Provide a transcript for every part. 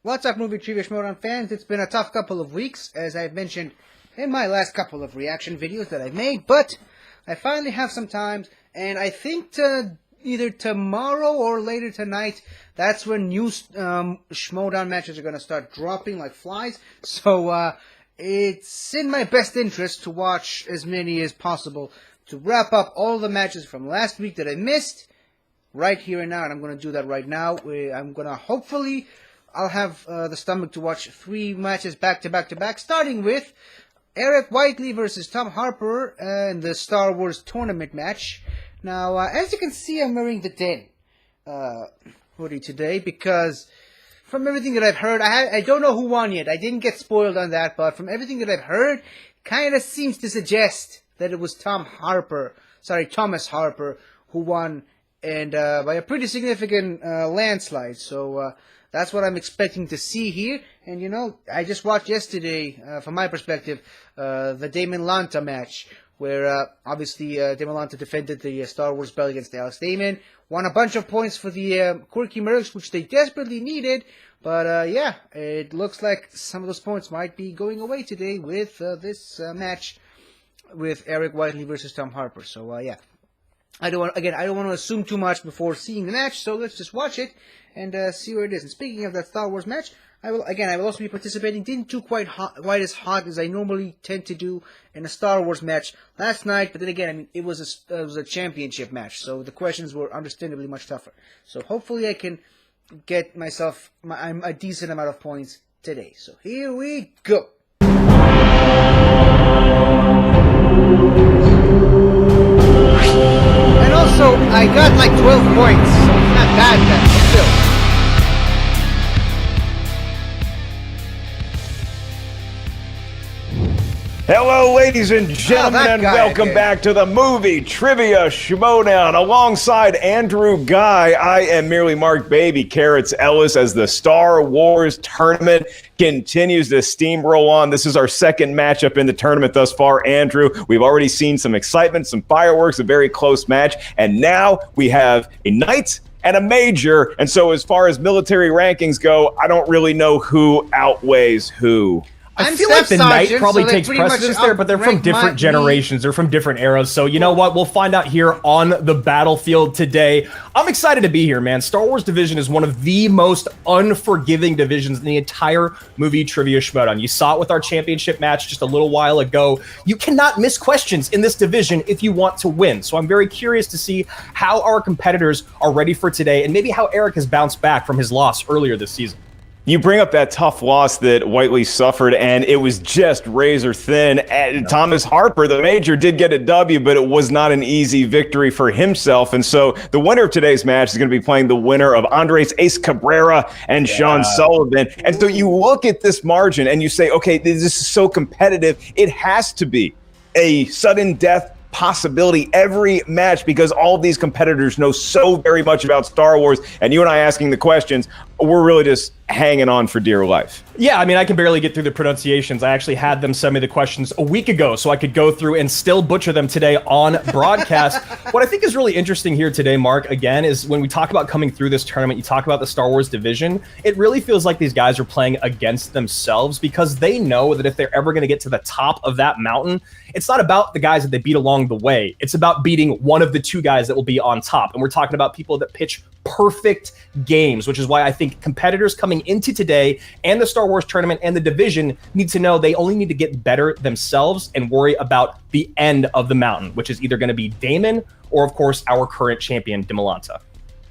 What's up, movie trivia Schmoedown fans? It's been a tough couple of weeks, as I've mentioned in my last couple of reaction videos that I've made, but I finally have some time, and I think either tomorrow or later tonight, that's when new Schmoedown matches are going to start dropping like flies, so it's in my best interest to watch as many as possible to wrap up all the matches from last week that I missed right here and now, and I'm going to do that right now. I'm going to hopefully... I'll have the stomach to watch 3 matches back to back, starting with Eric Whiteley versus Tom Harper in the Star Wars tournament match. Now, as you can see, I'm wearing the Den hoodie today because from everything that I've heard, I don't know who won yet. I didn't get spoiled on that, but from everything that I've heard, kind of seems to suggest that it was Thomas Harper, who won, and by a pretty significant landslide. So, that's what I'm expecting to see here. And, you know, I just watched yesterday, from my perspective, the Damon Lanta match, where, obviously, Damon Lanta defended the Star Wars belt against Alex Damon, won a bunch of points for the Quirky Mercs, which they desperately needed. But, yeah, it looks like some of those points might be going away today with this match with Eric Whiteley versus Tom Harper. So, yeah. I don't want to assume too much before seeing the match, so let's just watch it and see where it is. And speaking of that Star Wars match, I will also be participating. Didn't do quite as hot as I normally tend to do in a Star Wars match last night, but then again, I mean, it was a championship match, so the questions were understandably much tougher. So hopefully I can get myself a decent amount of points today. So here we go. And also, I got like 12 points, so it's not bad then, but still. Hello, ladies and gentlemen, and welcome back to the Movie Trivia Schmoedown. Alongside Andrew Guy, I am merely Mark Baby Carrots Ellis as the Star Wars tournament continues to steamroll on. This is our second matchup in the tournament thus far, Andrew. We've already seen some excitement, some fireworks, a very close match, and now we have a knight and a major. And so as far as military rankings go, I don't really know who outweighs who. I feel like the Knight probably takes precedence there, but they're from different generations. They're from different eras. So you know what? We'll find out here on the battlefield today. I'm excited to be here, man. Star Wars Division is one of the most unforgiving divisions in the entire Movie Trivia Schmoedown. You saw it with our championship match just a little while ago. You cannot miss questions in this division if you want to win. So I'm very curious to see how our competitors are ready for today and maybe how Eric has bounced back from his loss earlier this season. You bring up that tough loss that Whiteley suffered, and it was just razor thin. And Thomas Harper, the major, did get a W, but it was not an easy victory for himself. And so the winner of today's match is going to be playing the winner of Andres Ace Cabrera and Sean Sullivan. And so you look at this margin and you say, okay, this is so competitive. It has to be a sudden death possibility every match because all of these competitors know so very much about Star Wars, and you and I asking the questions, we're really just hanging on for dear life. Yeah, I mean, I can barely get through the pronunciations. I actually had them send me the questions a week ago so I could go through and still butcher them today on broadcast. What I think is really interesting here today, Mark, again, is when we talk about coming through this tournament, you talk about the Star Wars division, it really feels like these guys are playing against themselves because they know that if they're ever going to get to the top of that mountain, it's not about the guys that they beat along the way. It's about beating one of the 2 guys that will be on top. And we're talking about people that pitch perfect games, which is why I think competitors coming into today and the Star Wars tournament and the division need to know they only need to get better themselves and worry about the end of the mountain, which is either going to be Damon or, of course, our current champion, Demolanta.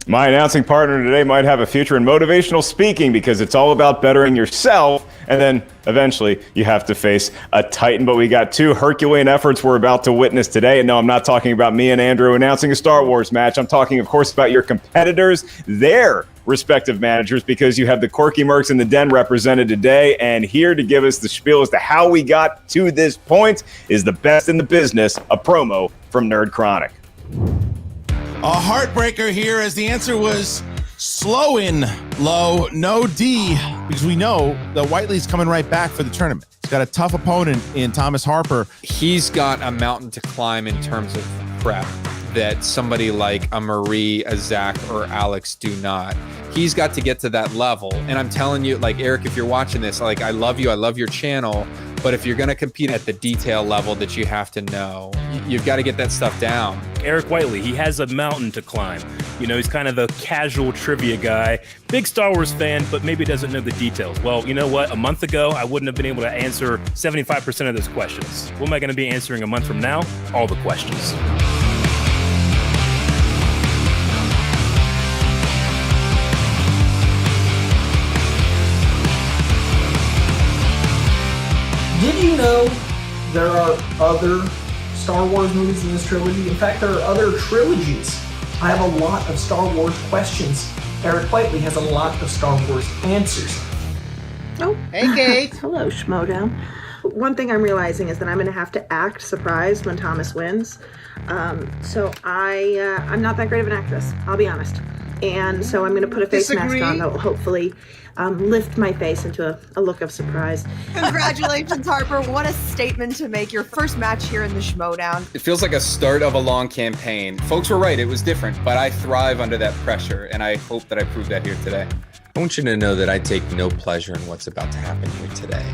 My announcing partner today might have a future in motivational speaking because it's all about bettering yourself, and then eventually you have to face a Titan. But we got 2 Herculean efforts we're about to witness today. And no, I'm not talking about me and Andrew announcing a Star Wars match. I'm talking, of course, about your competitors, their respective managers, because you have the Quirky Mercs and the Den represented today. And here to give us the spiel as to how we got to this point is the best in the business, a promo from Nerd Chronic. A heartbreaker here, as the answer was slow in low, no D, because we know that Whiteley's coming right back for the tournament. He's got a tough opponent in Thomas Harper. He's got a mountain to climb in terms of prep. that somebody like a Marie, a Zach, or Alex do not. He's got to get to that level. And I'm telling you, like, Eric, if you're watching this, like, I love you. I love your channel. But if you're going to compete at the detail level that you have to know, you've got to get that stuff down. Eric Whiteley, he has a mountain to climb. You know, he's kind of the casual trivia guy, big Star Wars fan, but maybe doesn't know the details. Well, you know what? A month ago, I wouldn't have been able to answer 75% of those questions. What am I going to be answering a month from now? All the questions. Did you know there are other Star Wars movies in this trilogy? In fact, there are other trilogies. I have a lot of Star Wars questions. Eric Whiteley has a lot of Star Wars answers. Oh, Hey, Kate. hello, Schmoedown. One thing I'm realizing is that I'm going to have to act surprised when Thomas wins. So I'm not that great of an actress, I'll be honest. And so I'm going to put a face mask on that will hopefully lift my face into a look of surprise. Congratulations, Harper. What a statement to make your first match here in the Schmoedown. It feels like a start of a long campaign. Folks were right, it was different, but I thrive under that pressure, and I hope that I proved that here today. I want you to know that I take no pleasure in what's about to happen here today.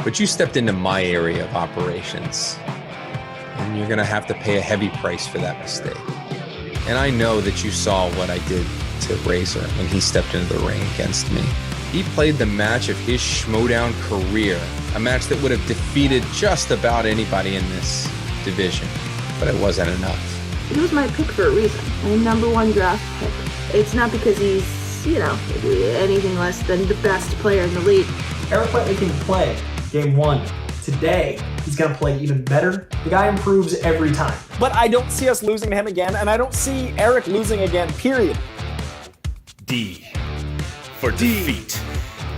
But you stepped into my area of operations, and you're gonna have to pay a heavy price for that mistake. And I know that you saw what I did to Razor when he stepped into the ring against me. He played the match of his Schmoedown career, a match that would have defeated just about anybody in this division, but it wasn't enough. He was my pick for a reason, my #1 draft pick. It's not because he's, you know, anything less than the best player in the league. Eric Whiteley can play game 1. Today, he's going to play even better. The guy improves every time. But I don't see us losing to him again, and I don't see Eric losing again, period. D for defeat.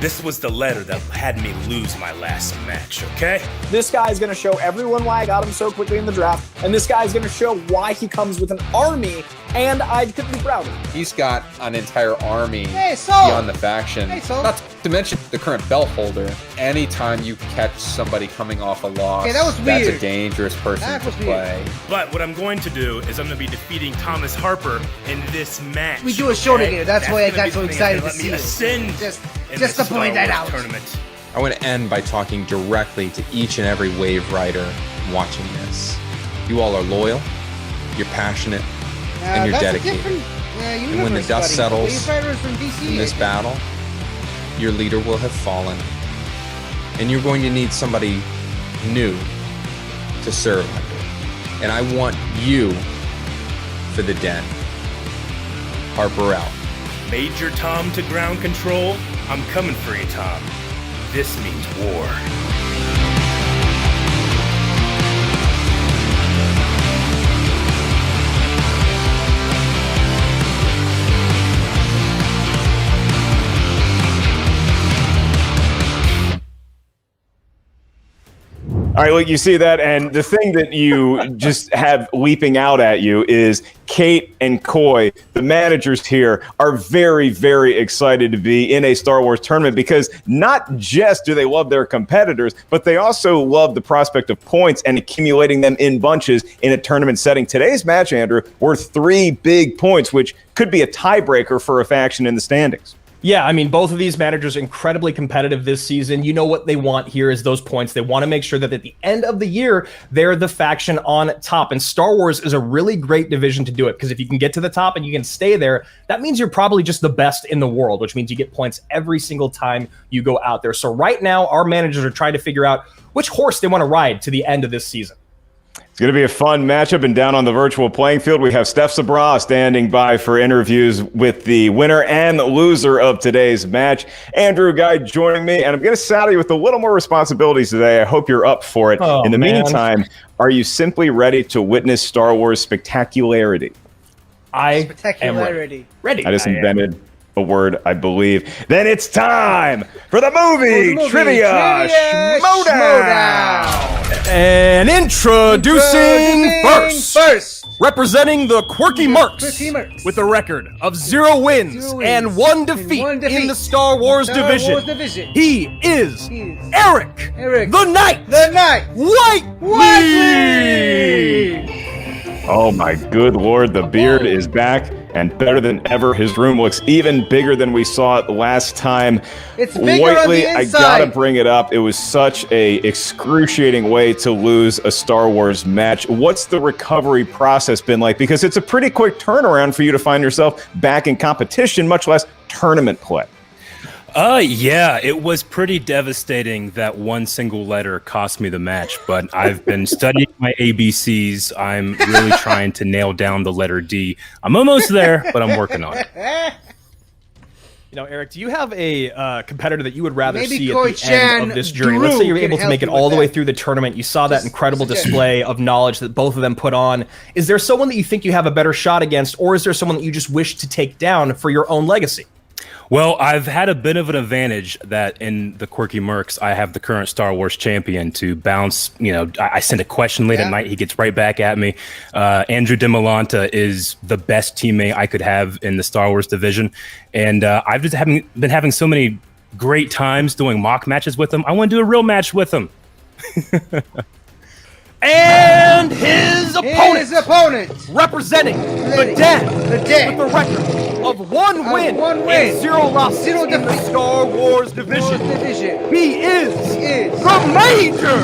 This was the letter that had me lose my last match, okay? This guy's going to show everyone why I got him so quickly in the draft, and this guy's going to show why he comes with an army, and I couldn't be prouder. He's got an entire army Hey, Saul. beyond the faction. Hey, Saul. Not to mention the current belt holder. Anytime you catch somebody coming off a loss, Okay, that was that's a weird. dangerous person That to was weird. play. But what I'm going to do is I'm going to be defeating Thomas Harper in this match. We do a show okay? together. That's why I gonna got be so the thing excited that to let me see it. ascend in Just the to point Star that Wars out. tournament. I want to end by talking directly to each and every Wave Rider watching this. You all are loyal, you're passionate, and you're that's a dedicated. different, And when the universe, dust buddy. settles Wave Riders from DC, in this I think. battle, your leader will have fallen, and you're going to need somebody new to serve under. And I want you for the den. Harper out. Major Tom to ground control. I'm coming for you, Tom. This means war. All right, look, you see that, and the thing that you just have leaping out at you is Kate and Coy, the managers here, are very, very excited to be in a Star Wars tournament because not just do they love their competitors, but they also love the prospect of points and accumulating them in bunches in a tournament setting. Today's match, Andrew, worth 3 big points, which could be a tiebreaker for a faction in the standings. Yeah, I mean, both of these managers are incredibly competitive this season. You know what they want here is those points. They want to make sure that at the end of the year, they're the faction on top. And Star Wars is a really great division to do it because if you can get to the top and you can stay there, that means you're probably just the best in the world, which means you get points every single time you go out there. So right now, our managers are trying to figure out which horse they want to ride to the end of this season. It's going to be a fun matchup, and down on the virtual playing field, we have Steph Sabra standing by for interviews with the winner and the loser of today's match. Andrew Guy joining me, and I'm going to saddle you with a little more responsibilities today. I hope you're up for it. Oh, in the man. meantime, are you simply ready to witness Star Wars spectacularity? I am Spectacularity. ready. I just invented a word, I believe. Then it's time for the movie, trivia Schmoedown. And introducing first, representing the Quirky Mercs with a record of 0 wins, and 1 defeat in the Star Wars division. He is Eric, the Knight, Whiteley. Whiteley. Oh my good lord, the beard is back and better than ever. His room looks even bigger than we saw it last time. It's bigger Whiteley, on the I inside. gotta bring it up. It was such a excruciating way to lose a Star Wars match. What's the recovery process been like? Because it's a pretty quick turnaround for you to find yourself back in competition, much less tournament play. Yeah, it was pretty devastating that one single letter cost me the match, but I've been studying my ABCs. I'm really trying to nail down the letter D. I'm almost there, but I'm working on it. You know, Eric, do you have a competitor that you would rather Maybe see at Koi the end of this journey? Let's say you're Drew able can to make it help you all the with way that. through the tournament. You saw that incredible display of knowledge that both of them put on. Is there someone that you think you have a better shot against, or is there someone that you just wish to take down for your own legacy? Well, I've had a bit of an advantage that in the Quirky Mercs, I have the current Star Wars champion to bounce. You know, I send a question late at night. He gets right back at me. Andrew DeMolanta is the best teammate I could have in the Star Wars division. And I've just been having so many great times doing mock matches with him. I want to do a real match with him. And his opponent, representing the dead, with a record of one win and 0 losses in the Star Wars division. He is the Major!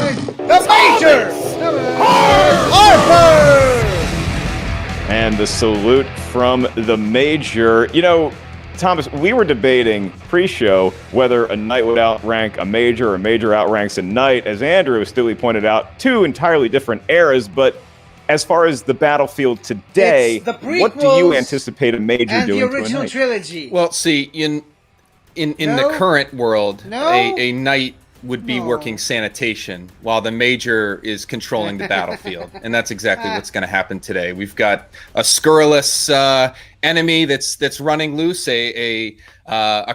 Harper! And the salute from the Major. You know, Thomas, we were debating pre-show whether a knight would outrank a major or a major outranks a knight. As Andrew Stewie pointed out, two entirely different eras, but as far as the battlefield today, what do you anticipate a major and doing the to a original knight? trilogy. Well, see, in the current world, No. a knight would be working sanitation while the major is controlling the battlefield, and that's exactly what's going to happen today. We've got a scurrilous enemy that's running loose, a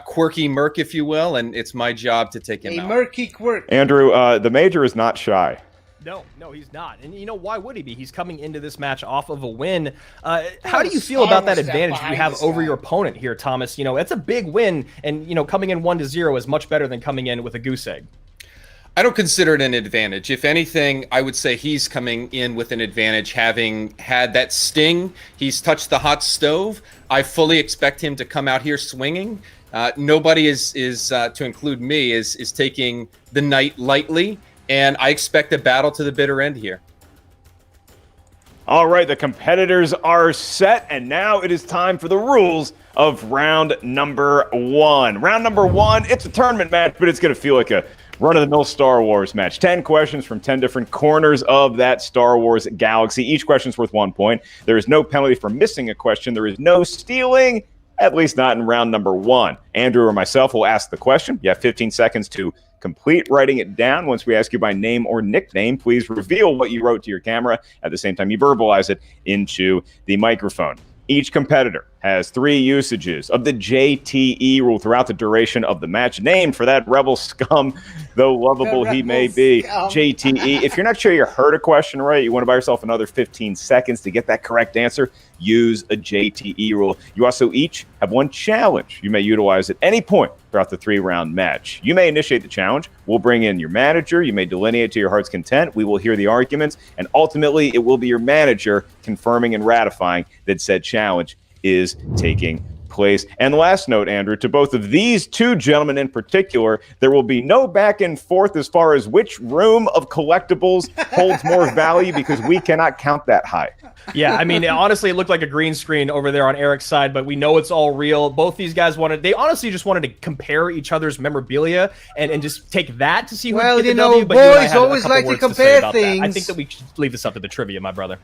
quirky merc, if you will, and it's my job to take him out. A murky quirk. Andrew, the Major is not shy. No, he's not. And you know, why would he be? He's coming into this match off of a win. How do you feel about that advantage you have over your opponent here, Thomas? You know, it's a big win, and, you know, coming in 1-0 is much better than coming in with a goose egg. I don't consider it an advantage. If anything, I would say he's coming in with an advantage, having had that sting. He's touched the hot stove. I fully expect him to come out here swinging. Nobody is to include me, is taking the knight lightly. And I expect a battle to the bitter end here. All right, the competitors are set, and now it is time for the rules of round number 1. Round number 1, it's a tournament match, but it's going to feel like a run-of-the-mill Star Wars match. 10 questions from 10 different corners of that Star Wars galaxy. Each question's worth 1 point. There is no penalty for missing a question. There is no stealing, at least not in round number 1. Andrew or myself will ask the question. You have 15 seconds to complete writing it down. Once we ask you by name or nickname, please reveal what you wrote to your camera. At the same time, you verbalize it into the microphone. Each competitor has 3 usages of the JTE rule throughout the duration of the match. Named for that rebel scum, though lovable he may be. JTE. If you're not sure you heard a question right, you want to buy yourself another 15 seconds to get that correct answer, use a JTE rule. You also each have 1 challenge you may utilize at any point throughout the 3-round match. You may initiate the challenge. We'll bring in your manager. You may delineate to your heart's content. We will hear the arguments, and ultimately it will be your manager confirming and ratifying that said challenge is taking place. And last note, Andrew, to both of these 2 gentlemen in particular, there will be no back and forth as far as which room of collectibles holds more value, because we cannot count that high. Yeah, I mean, honestly, it looked like a green screen over there on Eric's side, but we know it's all real. Both these guys they honestly just wanted to compare each other's memorabilia and just take that to see who would get the W. But boys always like to compare things. I think that we should leave this up to the trivia, my brother.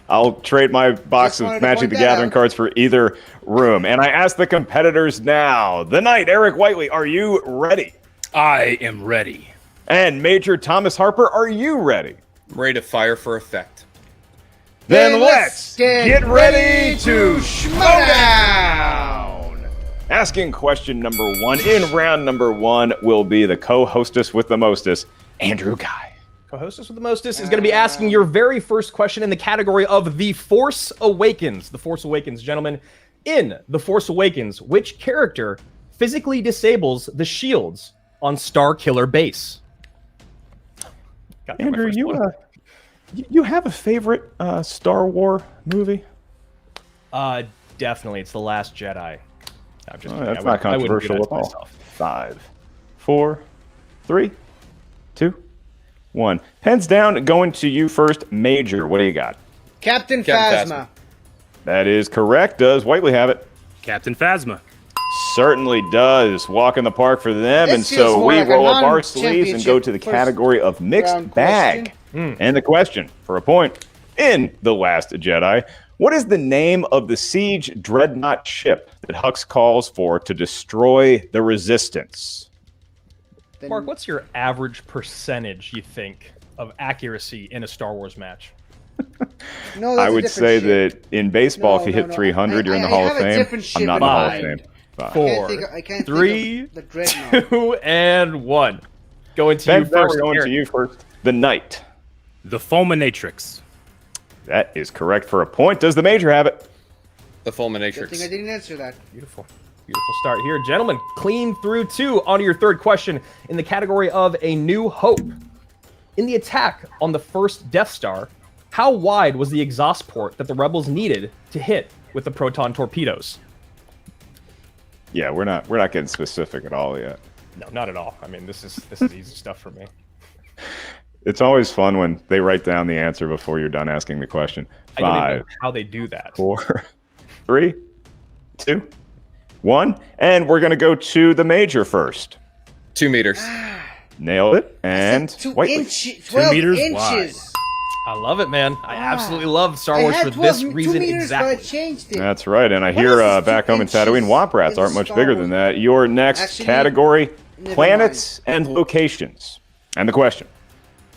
I'll trade my box of Magic the Gathering cards for either room. And I ask the competitors now. The Knight, Eric Whiteley, are you ready? I am ready. And Major Thomas Harper, are you ready? I'm ready to fire for effect. Then let's get ready to Schmoedown! Asking question number 1 in round number 1 will be the co-hostess with the mostest, Andrew Guy. Co-hostess with the mostest is going to be asking your very first question in the category of The Force Awakens. The Force Awakens, gentlemen. In The Force Awakens, which character physically disables the shields on Starkiller Base? Andrew, You have a favorite Star Wars movie? Definitely, it's The Last Jedi. I'm just kidding. That's not controversial at all. Myself. 5, 4, 3, 2, 1. Pens down. Going to you first. Major. What do you got? Captain Captain Phasma. That is correct. Does Whiteley have it? Captain Phasma. Certainly does. Walk in the park for them. This And feels so more we like a roll up our sleeves and go to the non-championship category of mixed round bag. And the question for a point in The Last Jedi. What is the name of the siege dreadnought ship that Hux calls for to destroy the Resistance? Mark, what's your average percentage, you think, of accuracy in a Star Wars match? No, that's I a would different say ship. that in baseball, if you hit No. 300, you're in the I Hall have of a Fame. different ship I'm not in in the Hall of mind. Fame. Five. 4, I can't 3, think of the dreadnought. 2, and 1. Going to Ben, you first. we're going Eric. to you first. The Knight. The Fulminatrix. That is correct for a point. Does the Major have it? The Good thing I Fulminatrix. didn't answer that. Beautiful. Beautiful start here. Gentlemen, clean through 2 on to your third question in the category of A New Hope. In the attack on the first Death Star, how wide was the exhaust port that the rebels needed to hit with the proton torpedoes? Yeah, we're not getting specific at all yet. No, not at all. I mean, this is easy stuff for me. It's always fun when they write down the answer before you're done asking the question. I don't even 5, know how they do that. 4, 3, 2, 1. And we're going to go to the Major first. 2 meters. Nailed it. And 2 Whiteley. inches. 12 meters inches. I love it, man. I absolutely love Star I Wars had for 12 this 2 reason meters, exactly. but I changed it. That's right. And I What hear is this, back 2 home in Tatooine, inches Womp Rats in aren't much Star bigger Wars? than that. Your next Actually, category, never planets and locations. And the question.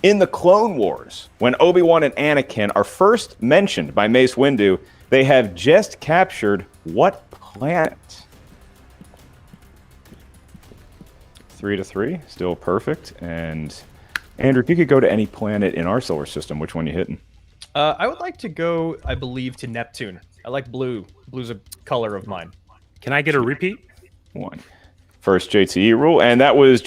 In the Clone Wars, when Obi-Wan and Anakin are first mentioned by Mace Windu, they have just captured what planet? 3-3, still perfect. And Andrew, if you could go to any planet in our solar system, which one you hitting? I would like to go, I believe, to Neptune. I like blue. Blue's a color of mine. Can I get a repeat? 1. First JTE rule, and that was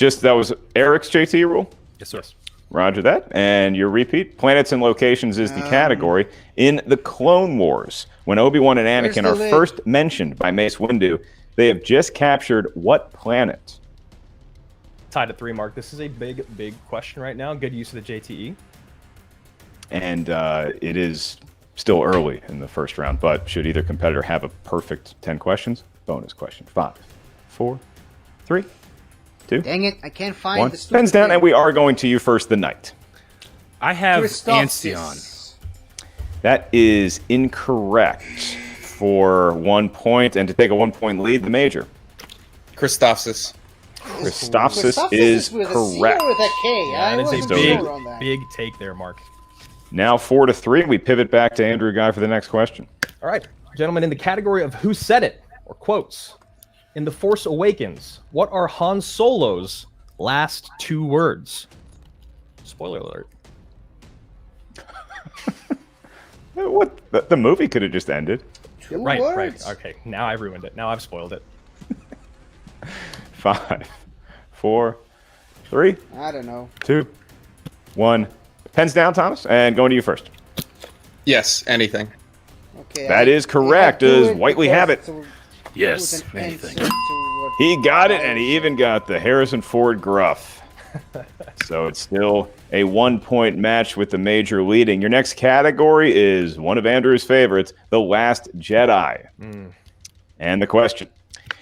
Eric's JTE rule? Yes, sir. Roger that. And your repeat, planets and locations is the category. In the Clone Wars, when Obi-Wan and Anakin the are lid? first mentioned by Mace Windu, they have just captured what planet? Tied at 3, Mark. This is a big question right now. Good use of the JTE. And it is still early in the first round, but should either competitor have a perfect 10 questions? Bonus question. 5, 4, 3, 2, Dang it, I can't find 1. the stupid Pens down, thing. and we are going to you first, the Knight. I have Christophsis. Ancion. That is incorrect for 1 point, and to take a 1 point lead, the Major. Christophsis. Christophsis is with a C correct. or with a K? I That is wasn't a big, sure on that. big take there, Mark. Now 4-3, we pivot back to Andrew Guy for the next question. All right, gentlemen, in the category of who said it, or quotes, in The Force Awakens, what are Han Solo's last 2 words? Spoiler alert. What? The movie could have just ended. 2 Right, words? right. Okay, now I ruined it. Now I've spoiled it. 5, 4, 3, I don't know. 2, 1. Pens down, Thomas, and going to you first. Yes, anything. Okay. That is correct. I do Does it Whiteley because have it? it's a- Yes, it was an anything. answer to what He got it, I and he said. even got the Harrison Ford gruff. So it's still a 1 point match with the Major leading. Your next category is one of Andrew's favorites, The Last Jedi. And the question.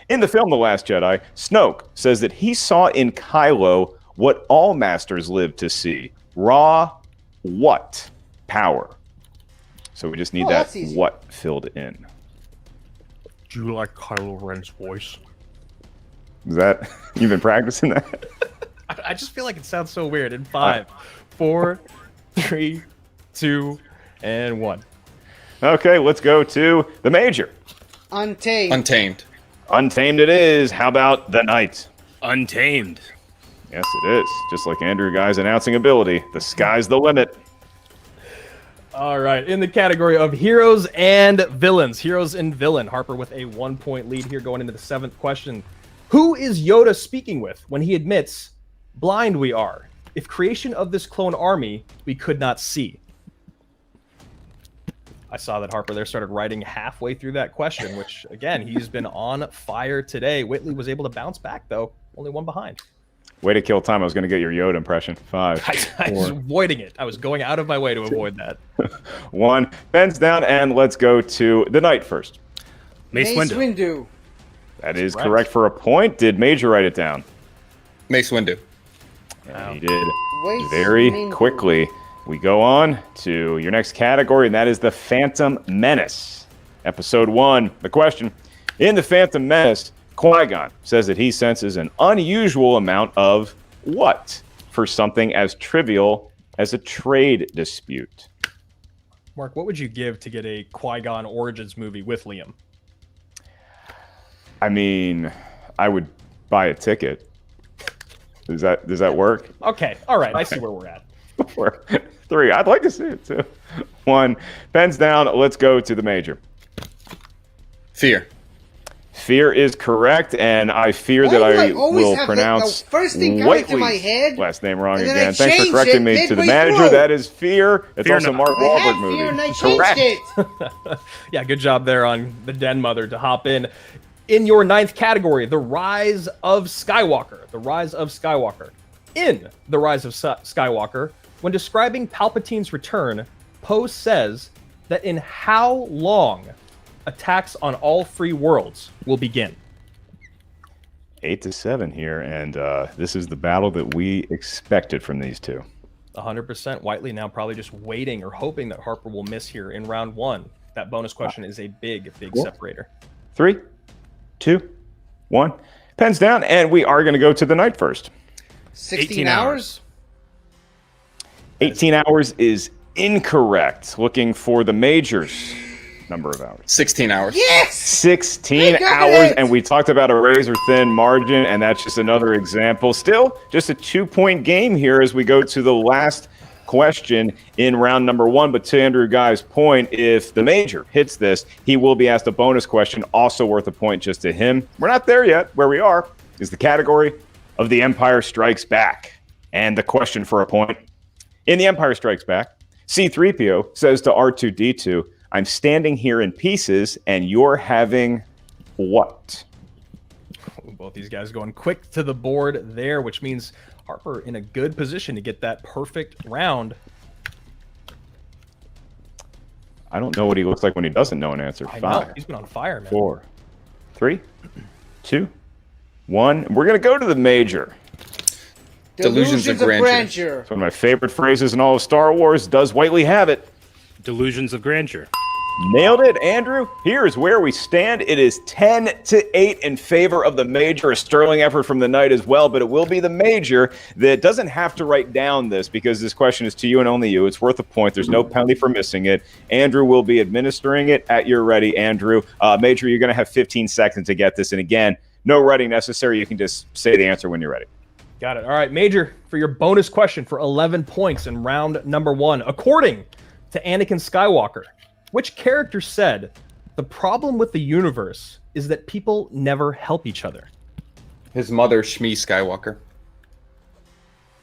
In the film The Last Jedi, Snoke says that he saw in Kylo what all masters live to see. Raw what power? So we just need that that's easy. what filled in. Do you like Kylo Ren's voice? Is that you've been practicing that? I just feel like it sounds so weird. In 5, 4, 3, 2, and 1. Okay, let's go to the Major. Untamed. Untamed. Untamed it is. How about the Knight? Untamed. Yes, it is. Just like Andrew Guy's announcing ability, the sky's the limit. All right, in the category of heroes and villains. Heroes and villain. Harper with a 1 point lead here going into the 7th question. Who is Yoda speaking with when he admits, blind we are? If creation of this clone army we could not see. I saw that Harper there started writing halfway through that question, which, again, he's been on fire today. Whitley was able to bounce back, though. Only one behind. Way to kill time. I was going to get your Yoda impression. 5, I was 4. avoiding it. I was going out of my way to avoid that. 1. Pens down, and let's go to the knight first. Mace Windu. That is correct for a point. Did Major write it down? Mace Windu. And he did very quickly. We go on to your next category, and that is the Phantom Menace. Episode 1, the question. In the Phantom Menace, Qui-Gon says that he senses an unusual amount of what for something as trivial as a trade dispute? Mark, what would you give to get a Qui-Gon Origins movie with Liam? I mean, I would buy a ticket. Does that work? Okay, all right, I see where we're at. 4, 3. I'd like to see it too. 1. Pens down. Let's go to the major. Fear. Fear is correct, and I fear that I will pronounce first thing coming to my Whiteley's head, last name wrong and then again. I Thanks for changed correcting it me to the midway manager. through. That is Fear. It's Fear also a not. Mark I had Wahlberg fear and I movie. changed Correct. it. Yeah, good job there on the Den Mother to hop in. In your 9th category, The Rise of Skywalker. The Rise of Skywalker. In The Rise of Skywalker, when describing Palpatine's return, Poe says that in how long attacks on all free worlds will begin? 8-7 here, and this is the battle that we expected from these two. 100%. Whiteley now probably just waiting or hoping that Harper will miss here in round 1. That bonus question is a big separator. 3, 2, 1. Pens down, and we are going to go to the knight first. 16 hours? 18 hours is incorrect. Looking for the majors. Number of hours. 16 hours. Yes! 16 hours, and we talked about a razor-thin margin, and that's just another example. Still, just a 2-point game here as we go to the last question in round number 1. But to Andrew Guy's point, if the major hits this, he will be asked a bonus question, also worth a point just to him. We're not there yet. Where we are is the category of The Empire Strikes Back. And the question for a point. In The Empire Strikes Back, C-3PO says to R2-D2, I'm standing here in pieces, and you're having what? Both these guys going quick to the board there, which means Harper in a good position to get that perfect round. I don't know what he looks like when he doesn't know an answer. I 5. know. He's been on fire, man. 4, 3, 2, 1. We're going to go to the major. Delusions of grandeur. It's one of my favorite phrases in all of Star Wars. Does Whiteley have it? Delusions of grandeur. Nailed it, Andrew. Here's where we stand. It is 10-8 in favor of the major. A sterling effort from the knight as well, but it will be the major that doesn't have to write down this because this question is to you and only you. It's worth a point. There's no penalty for missing it. Andrew will be administering it at your ready, Andrew. Major, you're going to have 15 seconds to get this. And again, no writing necessary. You can just say the answer when you're ready. Got it. All right, Major, for your bonus question for 11 points in round number 1. According to Anakin Skywalker, which character said, the problem with the universe is that people never help each other? His mother, Shmi Skywalker.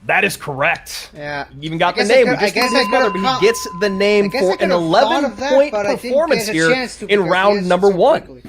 That is correct. Yeah. You even got the name. We just used his mother, but he gets the name for an 11-point performance here in round number 1.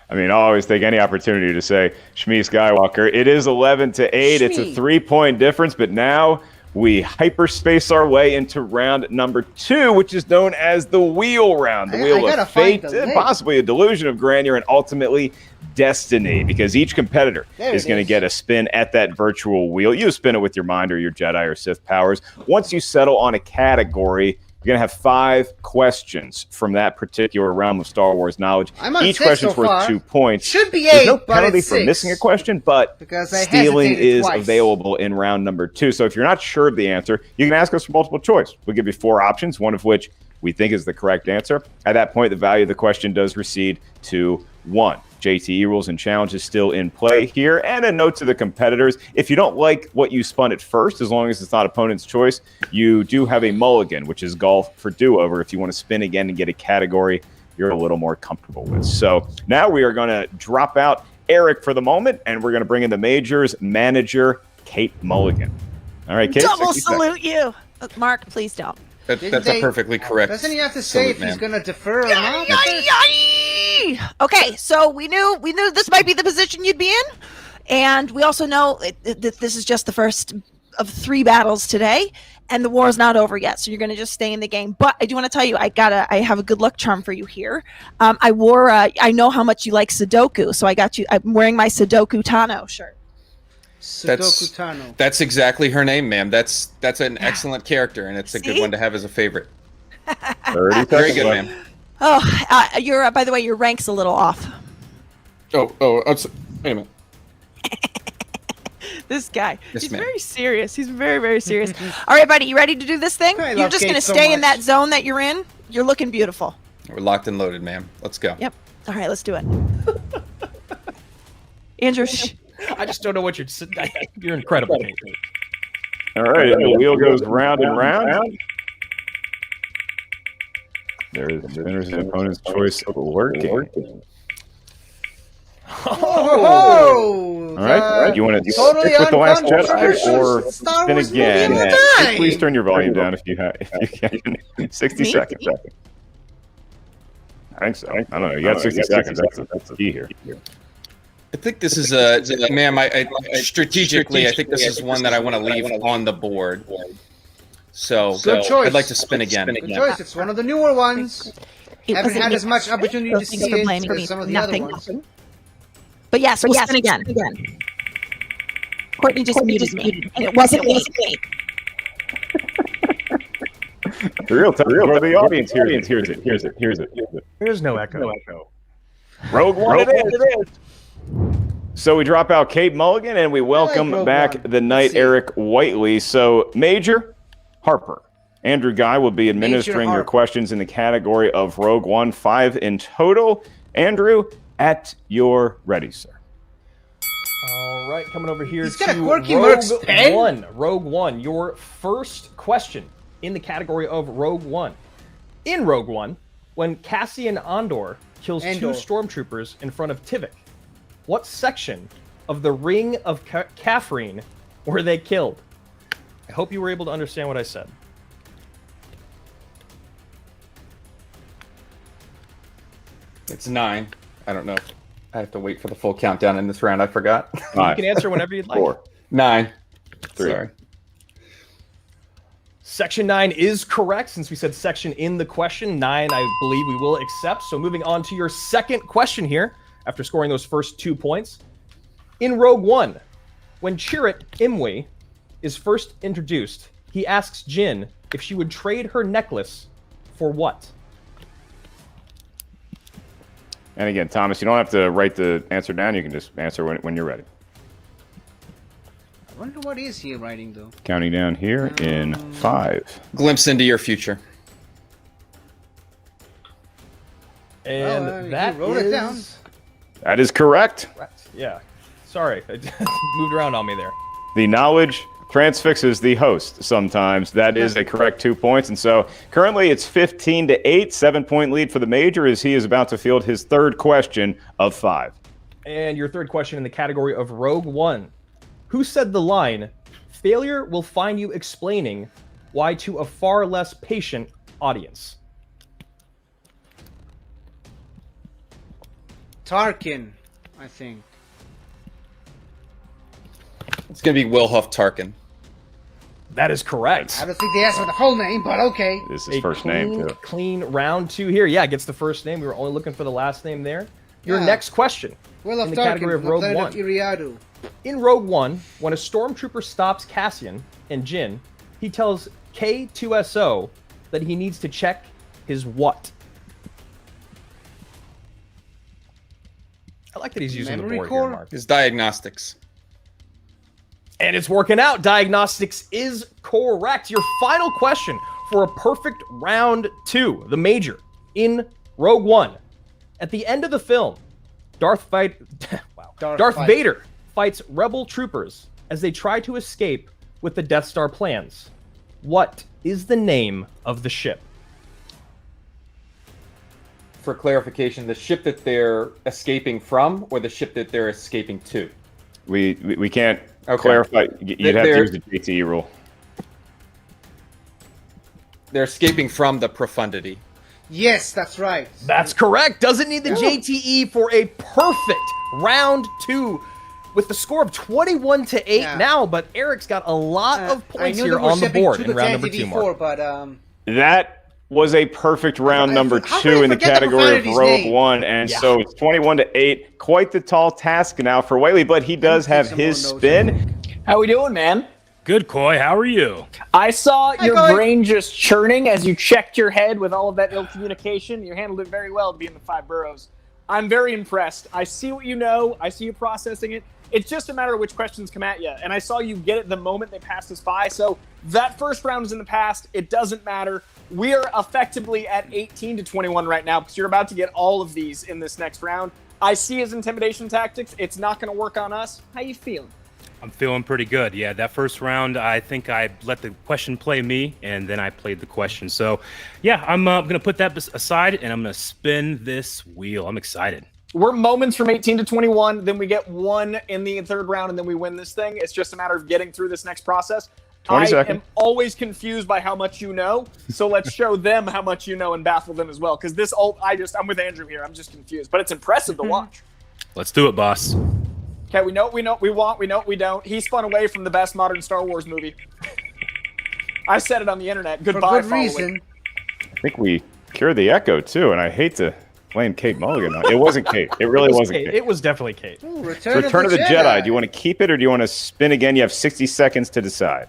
I mean, I'll always take any opportunity to say Shmi Skywalker. It is 11-8. It's a 3-point difference, but now we hyperspace our way into round number 2, which is known as the wheel round. The wheel of fate, possibly a delusion of grandeur, and ultimately destiny, because each competitor is going to get a spin at that virtual wheel. You spin it with your mind or your Jedi or Sith powers. Once you settle on a category, you're going to have 5 questions from that particular realm of Star Wars knowledge. Each question's worth 2 points. Should be 8, There's no penalty but for missing a question, but stealing is available in round number 2. So if you're not sure of the answer, you can ask us for multiple choice. We'll give you 4 options, one of which we think is the correct answer. At that point, the value of the question does recede to 1. JTE rules and challenges still in play here. And a note to the competitors, if you don't like what you spun at first, as long as it's not opponent's choice, you do have a mulligan, which is golf for do-over if you want to spin again and get a category you're a little more comfortable with. So now we are going to drop out Eric for the moment, and we're going to bring in the majors manager, Kate Mulligan. All right, Kate. Double salute you. Mark, please don't. That's a perfectly correct. Doesn't he have to say if he's going to defer or not? Okay, so we knew this might be the position you'd be in, and we also know that this is just the first of 3 battles today, and the war is not over yet. So you're going to just stay in the game. But I do want to tell you, I have a good luck charm for you here. I know how much you like Sudoku, so I got you. I'm wearing my Sudoku Tano shirt. Sudoku Tano. That's exactly her name, ma'am. That's an excellent character, and it's a good one to have as a favorite. 30 Very seconds good, left. ma'am. You're by the way, your rank's a little off. Wait a minute. This guy, Yes, he's ma'am. very serious. He's very, very serious. All right, buddy, you ready to do this thing? I You're love just Kate going to so stay in much. that zone that you're in. You're looking beautiful. We're locked and loaded, ma'am. Let's go. Yep. All right, let's do it. Andrew, I just don't know what you're incredible. Kate. All right, and the wheel goes round and round. There is the winner's and opponent's choice working. Oh! All right, you want to totally stick with the Last Jedi uncontroversial or Star spin Wars movie again? of the time. Please turn your volume down if you can. 60 seconds. I think so. I don't know. You got 60 seconds. That's the key here. I think this is ma'am. I strategically, I think this is one that I want to leave on the board. So Good choice. I'd like to spin again. Good choice. It's one of the newer ones. Haven't had as much opportunity to Thanks see for it blaming for me. some of the Nothing. other ones. But yes, we'll spin again. Courtney just muted me, and it wasn't me. The real time for the audience hears it. There's no echo. Rogue One it is. So we drop out Kate Mulligan and we welcome Rogue back One. the Knight Let's see. Eric Whiteley. So Major Harper, Andrew Guy will be administering your Harper. questions in the category of Rogue One, 5 in total. Andrew, at your ready, sir. All right, coming over here He's to got a quirky Merc's pen. Rogue One, your first question in the category of Rogue One. In Rogue One, when Cassian Andor kills 2 stormtroopers in front of Tivik, what section of the Ring of Caffrine were they killed? I hope you were able to understand what I said. It's 9. I don't know. I have to wait for the full countdown in this round. I forgot. You can answer whenever you'd like. 4, 9. 3. Sorry. Section 9 is correct. Since we said section in the question, 9 I believe we will accept. So moving on to your second question here, after scoring those first 2 points. In Rogue One, when Chirrut Imwe is first introduced, he asks Jyn if she would trade her necklace for what? And again, Thomas, you don't have to write the answer down. You can just answer when you're ready. I wonder what is he writing, though. Counting down here in 5. Glimpse into your future. And he that wrote it down. is... That is correct. Yeah. Sorry, I moved around on me there. The knowledge transfixes the host sometimes. That is a correct 2 points. And so currently it's 15-8, 7-point lead for the Major as he is about to field his third question of 5. And your third question in the category of Rogue One. Who said the line, "Failure will find you explaining why to a far less patient audience"? Tarkin, I think. It's going to be Wilhuff Tarkin. That is correct. I don't think they asked for the whole name, but okay. This is his first name, too. Clean round 2 here. Yeah, gets the first name. We were only looking for the last name there. Your Yeah. next question Will in of the Tarkin category of from the Rogue planet One. of Iriadu. In Rogue One, when a stormtrooper stops Cassian and Jyn, he tells K2SO that he needs to check his what? I like that he's using Memory the board core? here, Mark. His diagnostics. And it's working out. Diagnostics is correct. Your final question for a perfect round 2, the Major, in Rogue One. At the end of the film, Darth Vader fights rebel troopers as they try to escape with the Death Star plans. What is the name of the ship? For clarification, the ship that they're escaping from or the ship that they're escaping to? We can't clarify. You'd have to use the JTE rule. They're escaping from the profundity. Yes, that's right. That's correct. Doesn't need the JTE for a perfect round 2 with the score of 21-8 now, but Eric's got a lot of points here on the board in round number 2, Mark. That was a perfect round number 2 in the category of Rogue One, and so it's 21-8. Quite the tall task now for Whiteley, but he does have his spin. How we doing, man? Good, Coy. How are you? I saw your brain just churning as you checked your head with all of that ill communication. You handled it very well to be in the 5 boroughs. I'm very impressed. I see what you know. I see you processing it. It's just a matter of which questions come at you. And I saw you get it the moment they passed us by. So that first round is in the past. It doesn't matter. We are effectively at 18-21 right now because you're about to get all of these in this next round. I see his intimidation tactics. It's not going to work on us. How you feeling? I'm feeling pretty good. Yeah, that first round, I think I let the question play me, and then I played the question. So, yeah, I'm going to put that aside, and I'm going to spin this wheel. I'm excited. We're moments from 18-21. Then we get 1 in the 3rd round, and then we win this thing. It's just a matter of getting through this next process. 20 I seconds. am always confused by how much you know, so let's show them how much you know and baffle them as well. Because this I'm with Andrew here. I'm just confused, but it's impressive to watch. Let's do it, boss. Okay, we know what we want. We know what we don't. He spun away from the best modern Star Wars movie. I said it on the internet. Goodbye, For good reason. I think we cured the echo, too, and I hate to blame Kate Mulligan. It wasn't Kate. It really wasn't Kate. It was definitely Kate. Ooh, Return of the Jedi. Do you want to keep it or do you want to spin again? You have 60 seconds to decide.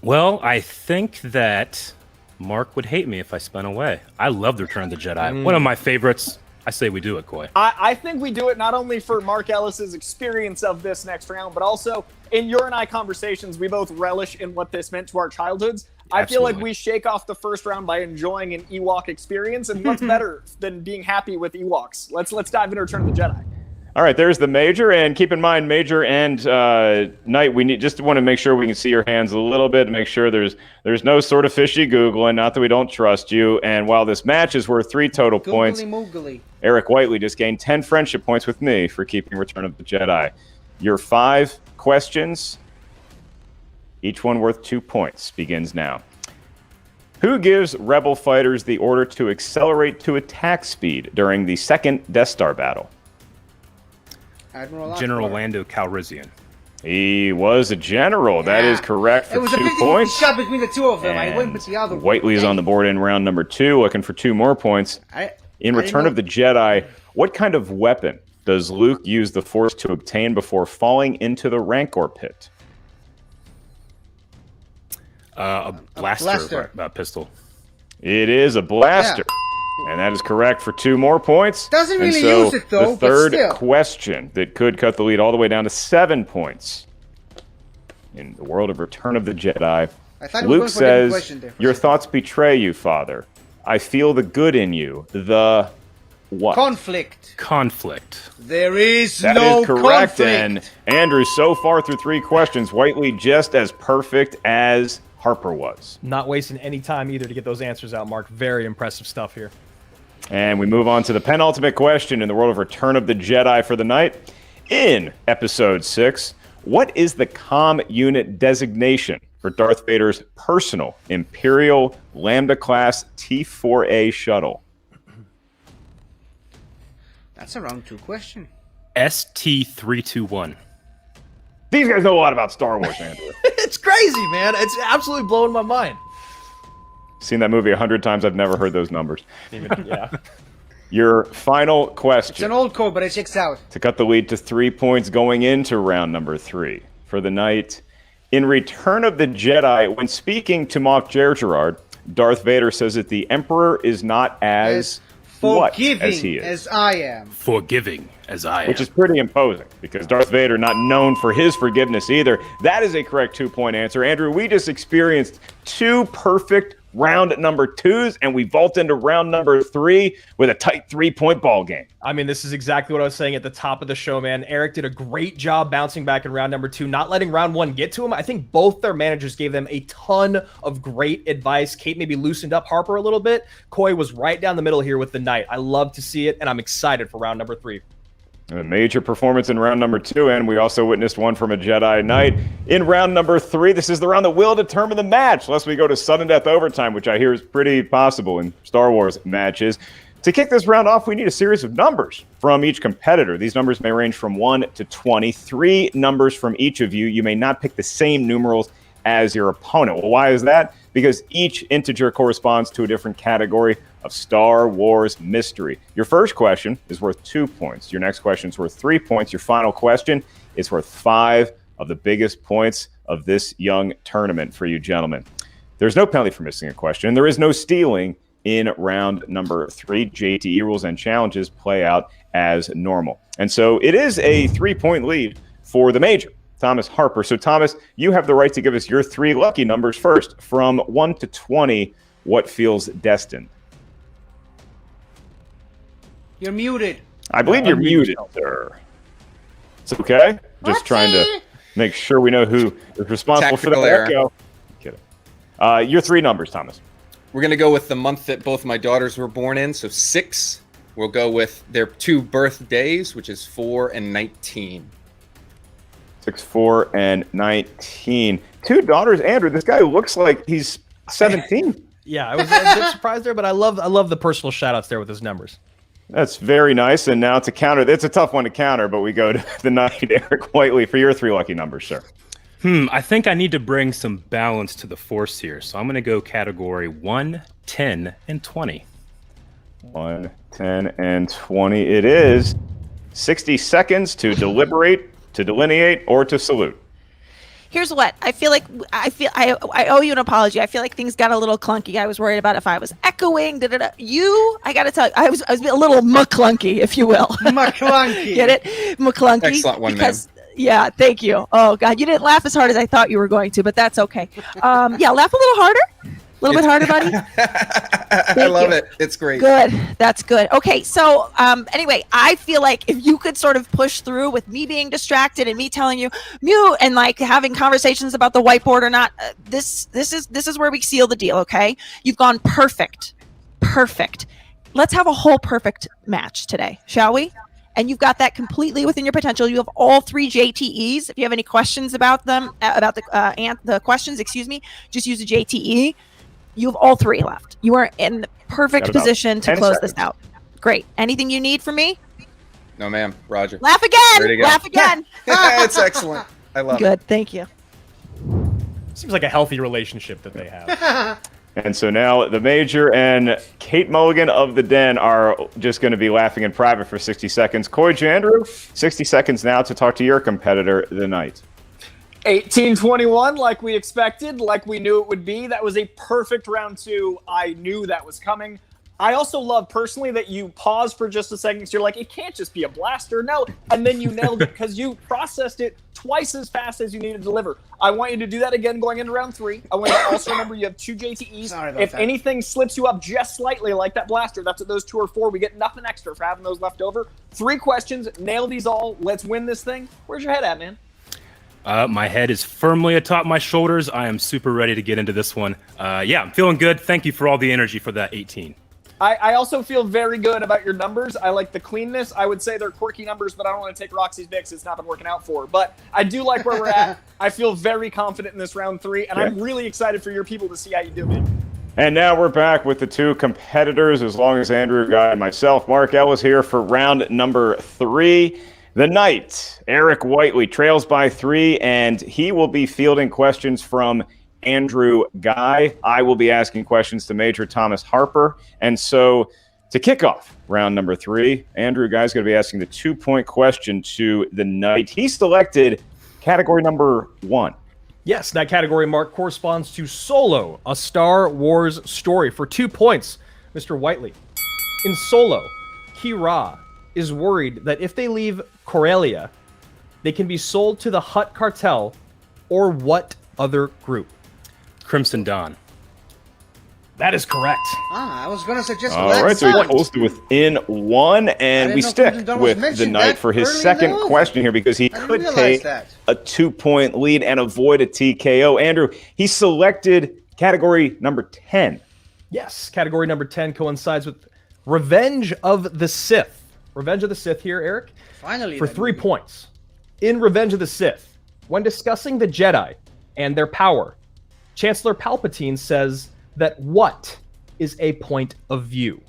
Well, I think that Mark would hate me if I spun away. I love the Return of the Jedi. One of my favorites. I say we do it, Coy. I think we do it not only for Mark Ellis's experience of this next round, but also in your and I conversations, we both relish in what this meant to our childhoods. I feel like we shake off the first round by enjoying an Ewok experience, and what's better than being happy with Ewoks? Let's dive into Return of the Jedi. All right, there's the Major, and keep in mind, Major and Knight, we just want to make sure we can see your hands a little bit, make sure there's no sort of fishy Googling, not that we don't trust you. And while this match is worth 3 total points, Eric Whiteley just gained 10 friendship points with me for keeping Return of the Jedi. Your 5 questions, each one worth 2 points, begins now. Who gives Rebel fighters the order to accelerate to attack speed during the second Death Star battle? General Lando Calrissian. He was a general. That is correct for 2 points. It was a 50 shot between the two of them. I went with the other one. Whiteley is on the board in round number 2, looking for 2 more points. In Return of the Jedi, what kind of weapon does Luke use the Force to obtain before falling into the Rancor pit? A blaster. Pistol. It is a blaster. And that is correct for 2 more points. Doesn't really use it, though. The third question that could cut the lead all the way down to 7 points. In the world of Return of the Jedi, Luke says, "Your thoughts betray you, Father. I feel the good in you. The what? Conflict. There is no conflict. That is correct. And Andrew, so far through 3 questions, Whiteley just as perfect as Harper was. Not wasting any time either to get those answers out, Mark. Very impressive stuff here. And we move on to the penultimate question in the world of Return of the Jedi for the night. In Episode 6, what is the comm unit designation for Darth Vader's personal Imperial Lambda-class T-4A shuttle? That's a round 2 question. ST-321. These guys know a lot about Star Wars, Andrew. It's crazy, man. It's absolutely blowing my mind. Seen that movie 100 times. I've never heard those numbers. Yeah. Your final question. It's an old code, but it checks out. To cut the lead to 3 points going into round number 3 for the night. In Return of the Jedi, when speaking to Moff Gergerard, Darth Vader says that the Emperor is not as forgiving as he is. as I am. Forgiving as I am. Which is pretty imposing, because Darth Vader not known for his forgiveness either. That is a correct 2-point answer. Andrew, we just experienced 2 perfect round number 2s, and we vault into round number 3 with a tight 3-point ball game. I mean, this is exactly what I was saying at the top of the show, man. Eric did a great job bouncing back in round number 2, not letting round 1 get to him. I think both their managers gave them a ton of great advice. Kate maybe loosened up Harper a little bit. Coy was right down the middle here with the Knight. I love to see it, and I'm excited for round number 3. A major performance in round number 2, and we also witnessed one from a Jedi Knight in round number 3. This is the round that will determine the match, unless we go to sudden death overtime, which I hear is pretty possible in Star Wars matches. To kick this round off, we need a series of numbers from each competitor. These numbers may range from 1 to 20. 3 numbers from each of you. You may not pick the same numerals as your opponent. Well, why is that? Because each integer corresponds to a different category of Star Wars mystery. Your first question is worth 2 points. Your next question is worth 3 points. Your final question is worth 5 of the biggest points of this young tournament for you gentlemen. There's no penalty for missing a question. There is no stealing in round number 3. JTE rules and challenges play out as normal. And so it is a 3-point lead for the major, Thomas Harper. So Thomas, you have the right to give us your 3 lucky numbers first. From 1 to 20, what feels destined? You're muted. I believe you're muted, sir. It's okay. Just trying to make sure we know who is responsible for the echo. Kidding. Your 3 numbers, Thomas. We're going to go with the month that both my daughters were born in, so 6. We'll go with their 2 birthdays, which is 4 and 19. 6, 4, and 19. 2 daughters. Andrew, this guy looks like he's 17. Yeah, I was a bit surprised there, but I love the personal shout-outs there with his numbers. That's very nice. And now to counter, it's a tough one to counter, but we go to the knight, Eric Whiteley, for your 3 lucky numbers, sir. I think I need to bring some balance to the force here. So I'm going to go category 1, 10, and 20. 1, 10, and 20. It is 60 seconds to deliberate, to delineate, or to salute. Here's what I feel like. I owe you an apology. I feel like things got a little clunky. I was worried about if I was echoing. I got to tell you, I was a little McClunky, if you will. McClunky. Get it? McClunky. Excellent one, because, yeah, thank you. Oh God, you didn't laugh as hard as I thought you were going to, but that's okay. Yeah, laugh a little harder. A little bit harder, buddy. I love it. It's great. Good. That's good. Okay. So anyway, I feel like if you could sort of push through with me being distracted and me telling you mute and like having conversations about the whiteboard or not, this is where we seal the deal. Okay. You've gone perfect. Perfect. Let's have a whole perfect match today, shall we? And you've got that completely within your potential. You have all 3 JTEs. If you have any questions about them, about the questions, just use a JTE. You have all 3 left. You are in the perfect position to close this out. Great. Anything you need from me? No, ma'am. Roger. Laugh again. Laugh again. It's excellent. I love it. Good. Thank you. Seems like a healthy relationship that they have. And so now the major and Kate Mulligan of the Den are just going to be laughing in private for 60 seconds. Coy Andrew, 60 seconds now to talk to your competitor, the Knight. 18-21, like we expected, like we knew it would be. That was a perfect round 2. I knew that was coming. I also love personally that you paused for just a second because you're like, it can't just be a blaster. No. And then you nailed it because you processed it twice as fast as you need to deliver. I want you to do that again going into round 3. I want you to also remember you have 2 JTEs. If anything slips you up just slightly like that blaster, that's what those 2 are for. We get nothing extra for having those left over. 3 questions, nail these all. Let's win this thing. Where's your head at, man? My head is firmly atop my shoulders. I am super ready to get into this one. Yeah, I'm feeling good. Thank you for all the energy for that 18. I also feel very good about your numbers. I like the cleanness. I would say they're quirky numbers, but I don't want to take Roxy's mix. It's not been working out for her. But I do like where we're at. I feel very confident in this round 3, and I'm really excited for your people to see how you do, man. And now we're back with the 2 competitors, as long as Andrew Guy and myself. Mark Ellis here for round number 3. The Knight, Eric Whiteley, trails by 3, and he will be fielding questions from Andrew Guy. I will be asking questions to Major Thomas Harper. And so to kick off round number 3, Andrew Guy is going to be asking the 2-point question to the Knight. He selected category number 1. Yes, that category, Mark, corresponds to Solo, a Star Wars story. For 2 points, Mr. Whiteley. In Solo, Kira is worried that if they leave Corellia, they can be sold to the Hutt cartel or what other group? Crimson Dawn. That is correct. I was going to suggest all right, so he pulls to within 1, and we stick with the Knight for his second question here because he could take a 2-point lead and avoid a TKO. Andrew, he selected category number 10. Yes, category number 10 coincides with Revenge of the Sith. Revenge of the Sith here, Eric. Finally. For 3 points. In Revenge of the Sith, when discussing the Jedi and their power, Chancellor Palpatine says that what is a point of view?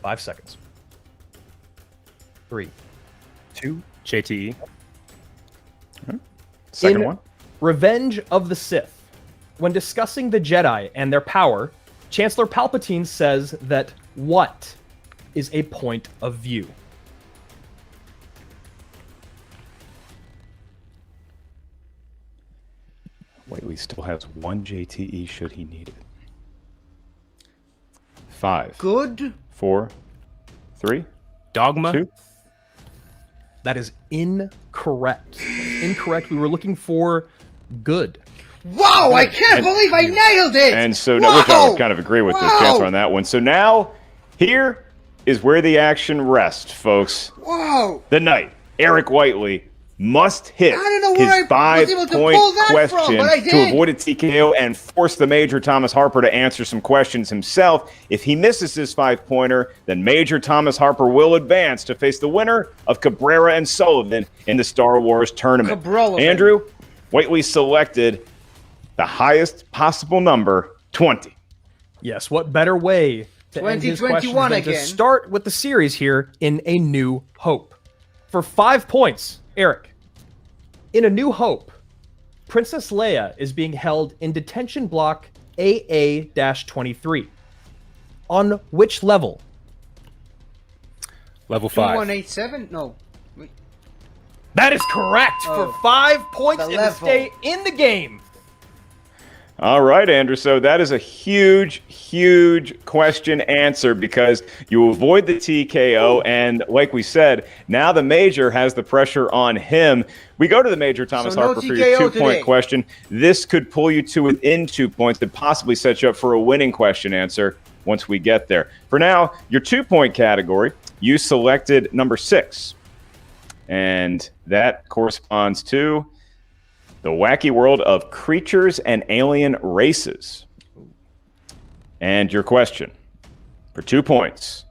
Five seconds. 3, 2, JTE. Second In one. Revenge of the Sith, when discussing the Jedi and their power, Chancellor Palpatine says that what is a point of view? Whiteley still has one JTE should he need it. 5. Good. 4, 3, Dogma. 2. That is incorrect. Incorrect. We were looking for good. Wow, I can't believe I nailed it! And so, which I would kind of agree with the Chancellor on that one. So now, here is where the action rests, folks. Wow. The knight, Eric Whiteley, must hit I don't know where his I was able to 5-point pull that from, question but I to did. avoid a TKO and force the Major Thomas Harper to answer some questions himself. If he misses his 5-pointer, then Major Thomas Harper will advance to face the winner of Cabrera and Sullivan in the Star Wars tournament. Cabrera. Andrew, Whiteley selected the highest possible number, 20. Yes, what better way to end his questions 2021 than to again. start with the series here in A New Hope. For 5 points, Eric, in A New Hope, Princess Leia is being held in detention block AA-23. On which level? Level 5. 2187? No. Wait. That is correct. Oh. For 5 points The in the level. stay in the game. All right, Andrew. So that is a huge, huge question answer because you avoid the TKO. And like we said, now the Major has the pressure on him. We go to the Major Thomas So no Harper for your TKO 2-point today. question. This could pull you to within 2 points and possibly set you up for a winning question answer once we get there. For now, your 2-point category, you selected number 6. And that corresponds to the wacky world of creatures and alien races. And your question for 2 points.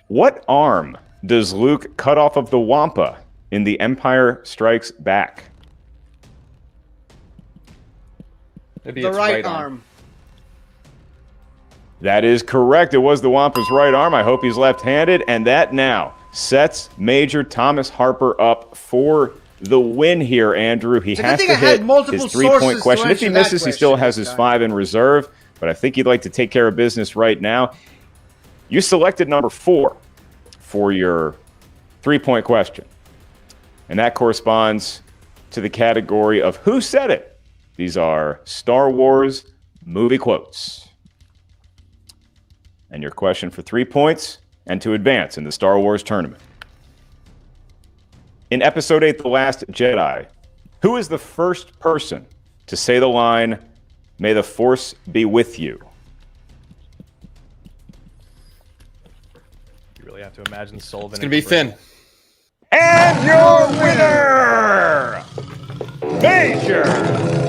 What arm does Luke cut off of the Wampa in The Empire Strikes Back? Maybe The it's right arm. That is correct. It was the Wampa's right arm. I hope he's left-handed. And that now sets Major Thomas Harper up for the win here, Andrew. He It's a good has thing to I had hit multiple his 3-point sources to question. If he answer that misses, he still question has this his time. 5 in reserve. But I think he'd like to take care of business right now. You selected number 4 for your 3-point question. And that corresponds to the category of Who Said It? These are Star Wars movie quotes. And your question for 3 points and to advance in the Star Wars tournament. In Episode 8, The Last Jedi, who is the first person to say the line, "May the Force be with you"? You really have to imagine Sullivan. It's going to be Finn. And your winner, Major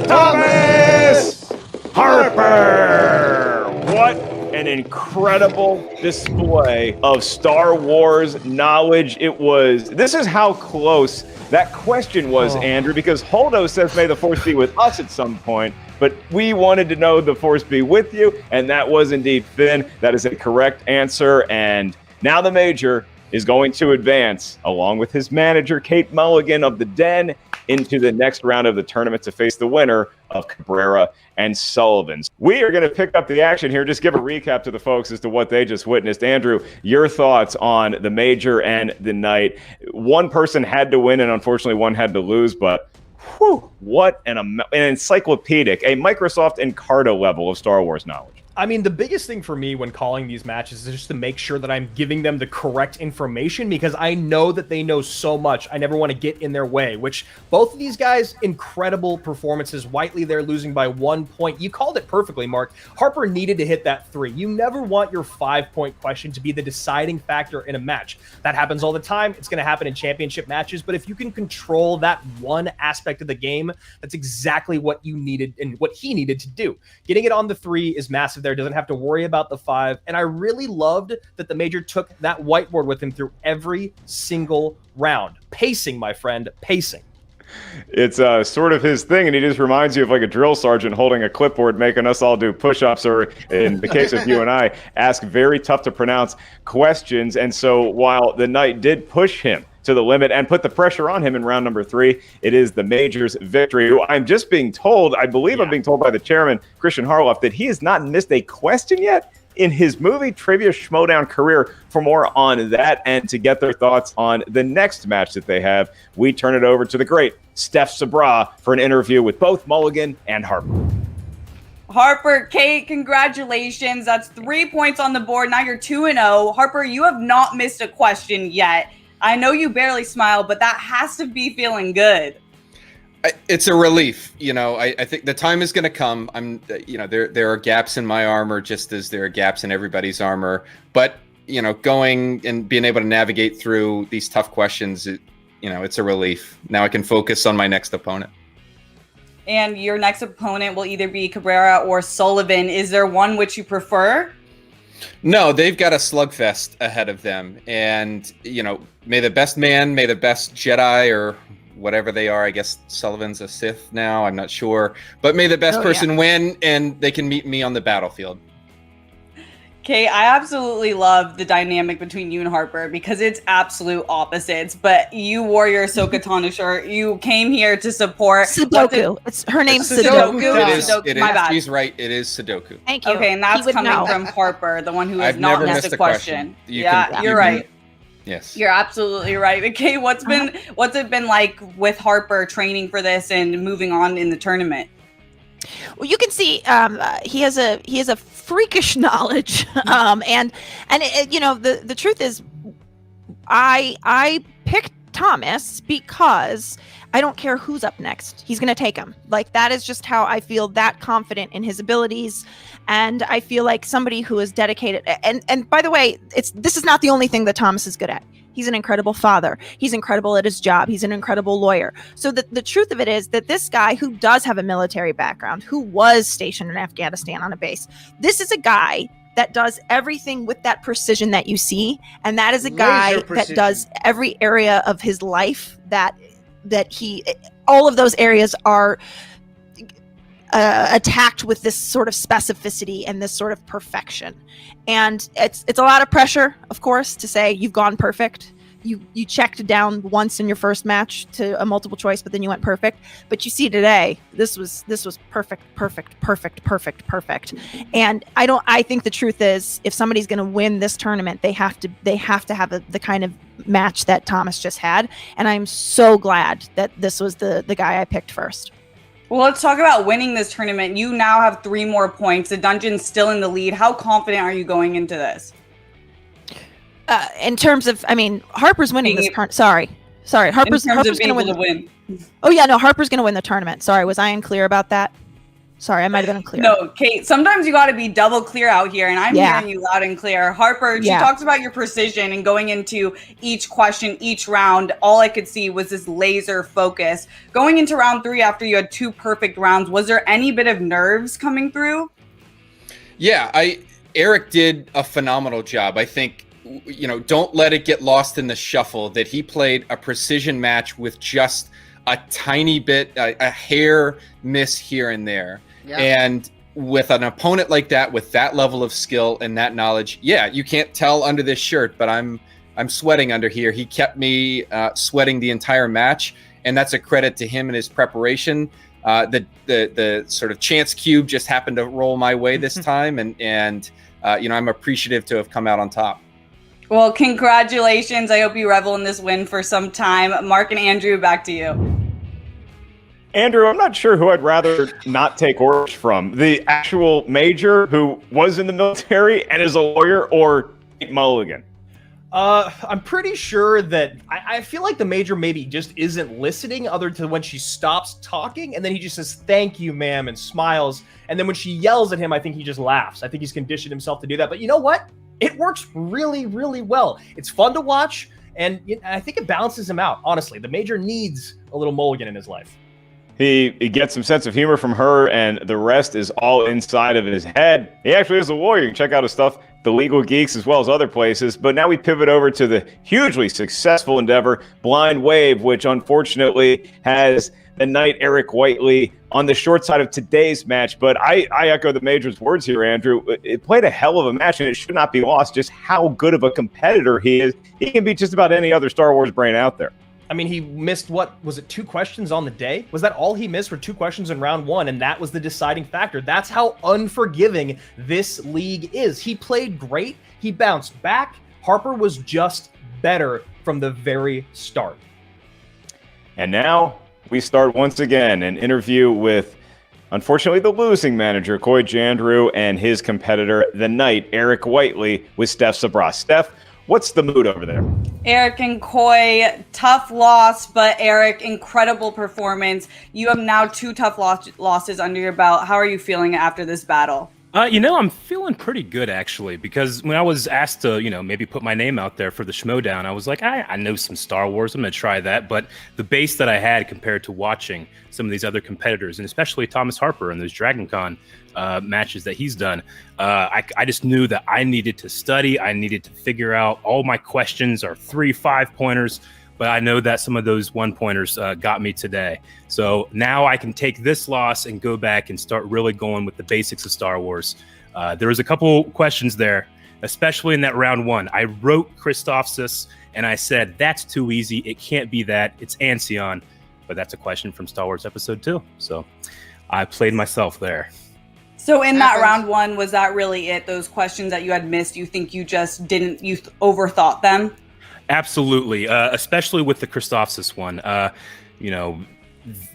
Thomas Harper! What an incredible display of Star Wars knowledge it was. This is how close that question was, Andrew, because Holdo says, "May the Force be with us" at some point, but we wanted to know the Force be with you, and that was indeed Finn. That is a correct answer, and now the Major is going to advance, along with his manager, Kate Mulligan of the Den, into the next round of the tournament to face the winner of Cabrera and Sullivan. We are going to pick up the action here. Just give a recap to the folks as to what they just witnessed. Andrew, your thoughts on the Major and the Knight. One person had to win, and unfortunately one had to lose, but whew, what an encyclopedic, a Microsoft Encarta level of Star Wars knowledge. I mean, the biggest thing for me when calling these matches is just to make sure that I'm giving them the correct information, because I know that they know so much. I never want to get in their way, which both of these guys, incredible performances. Whiteley, they're losing by 1 point. You called it perfectly, Mark. Harper needed to hit that 3. You never want your 5-point question to be the deciding factor in a match. That happens all the time. It's going to happen in championship matches, but if you can control that one aspect of the game, that's exactly what you needed and what he needed to do. Getting it on the 3 is massive there, doesn't have to worry about the 5. And I really loved that the Major took that whiteboard with him through every single round. Pacing, my friend, pacing. It's sort of his thing, and he just reminds you of like a drill sergeant holding a clipboard, making us all do push-ups, or in the case of you and I, ask very tough to pronounce questions. And so while the Knight did push him to the limit and put the pressure on him in round number 3, it is the Major's victory, who I'm just being told, I believe I'm being told by the chairman, Christian Harloff, that he has not missed a question yet in his movie trivia Schmoedown career. For more on that and to get their thoughts on the next match that they have, we turn it over to the great Steph Sabra for an interview with both Mulligan and Harper. Harper, Kate, congratulations. That's 3 points on the board. Now you're 2-0. Harper, you have not missed a question yet. I know you barely smile, but that has to be feeling good. It's a relief. I think the time is going to come. There are gaps in my armor, just as there are gaps in everybody's armor. But, going and being able to navigate through these tough questions, it's a relief. Now I can focus on my next opponent. And your next opponent will either be Cabrera or Sullivan. Is there one which you prefer? No, they've got a slugfest ahead of them. And, may the best man, may the best Jedi, or whatever they are. I guess Sullivan's a Sith now. I'm not sure. But may the best person win, and they can meet me on the battlefield. Okay, I absolutely love the dynamic between you and Harper because it's absolute opposites. But you wore your Ahsoka Tano shirt. You came here to support Sudoku. Her name's Sudoku. It is. My bad. She's right. It is Sudoku. Thank you. Okay, and that's coming from Harper, the one who has not missed a question. You're right. Yes, you're absolutely right. Okay, what's it been like with Harper training for this and moving on in the tournament? Well, you can see he has a freakish knowledge, and the truth is, I picked Thomas because I don't care who's up next. He's going to take him. Like, that is just how I feel, that confident in his abilities. And I feel like somebody who is dedicated. And by the way, this is not the only thing that Thomas is good at. He's an incredible father. He's incredible at his job. He's an incredible lawyer. So the truth of it is that this guy who does have a military background, who was stationed in Afghanistan on a base, this is a guy that does everything with that precision that you see. And that is a guy that does every area of his life that all of those areas are attacked with this sort of specificity and this sort of perfection. And it's a lot of pressure, of course, to say you've gone perfect. You checked down once in your first match to a multiple choice, but then you went perfect. But you see today, this was perfect. And I think the truth is, if somebody's going to win this tournament, they have to have the kind of match that Thomas just had. And I'm so glad that this was the guy I picked first. Well, let's talk about winning this tournament. You now have 3 more points. The dungeon's still in the lead. How confident are you going into this? In terms of, Harper's winning this tournament. Sorry. Harper's going to win. Oh yeah, no, Harper's going to win the tournament. Sorry, was I unclear about that? Sorry, I might have been unclear. No, Kate, sometimes you got to be double clear out here, and I'm hearing you loud and clear. Harper, she talks about your precision and going into each question, each round. All I could see was this laser focus. Going into round 3 after you had 2 perfect rounds, was there any bit of nerves coming through? Yeah, Eric did a phenomenal job. I think, don't let it get lost in the shuffle that he played a precision match with just a tiny bit, a hair miss here and there. Yeah. And with an opponent like that, with that level of skill and that knowledge, you can't tell under this shirt, but I'm sweating under here. He kept me sweating the entire match, and that's a credit to him and his preparation. The sort of chance cube just happened to roll my way this time, and I'm appreciative to have come out on top. Well, congratulations. I hope you revel in this win for some time. Mark and Andrew, back to you. Andrew, I'm not sure who I'd rather not take orders from. The actual major who was in the military and is a lawyer, or Mulligan? I'm pretty sure that I feel like the major maybe just isn't listening other than when she stops talking, and then he just says, "Thank you, ma'am," and smiles. And then when she yells at him, I think he just laughs. I think he's conditioned himself to do that. But you know what? It works really, really well. It's fun to watch, and I think it balances him out. Honestly, the major needs a little Mulligan in his life. He gets some sense of humor from her, and the rest is all inside of his head. He actually is a lawyer. You can check out his stuff, The Legal Geeks, as well as other places. But now we pivot over to the hugely successful endeavor, Blind Wave, which unfortunately has the Knight Eric Whiteley on the short side of today's match. But I echo the major's words here, Andrew. It played a hell of a match, and it should not be lost just how good of a competitor he is. He can beat just about any other Star Wars brain out there. I mean, he missed, what was it, 2 questions on the day? Was that all he missed? Were 2 questions in round 1, and that was the deciding factor. That's how unforgiving this league is. He played great. He bounced back. Harper was just better from the very start. And now we start once again an interview with, unfortunately, the losing manager, Coy Jandreau, and his competitor, the Knight, Eric Whiteley, with Steph Sabras. Steph, what's the mood over there? Eric and Coy, tough loss, but Eric, incredible performance. You have now 2 tough losses under your belt. How are you feeling after this battle? I'm feeling pretty good, actually, because when I was asked to, maybe put my name out there for the Schmoedown, I was like, I know some Star Wars. I'm going to try that. But the base that I had compared to watching some of these other competitors, and especially Thomas Harper and those Dragon Con matches that he's done, I just knew that I needed to study. I needed to figure out. All my questions are 3 5-pointers. But I know that some of those 1-pointers got me today. So now I can take this loss and go back and start really going with the basics of Star Wars. There was a couple questions there, especially in that round 1. I wrote Christophsis, and I said, that's too easy. It can't be that. It's Ancion. But that's a question from Star Wars Episode 2. So I played myself there. So in that round 1, was that really it? Those questions that you had missed, you think you just didn't, you overthought them? Absolutely, especially with the Christophsis one.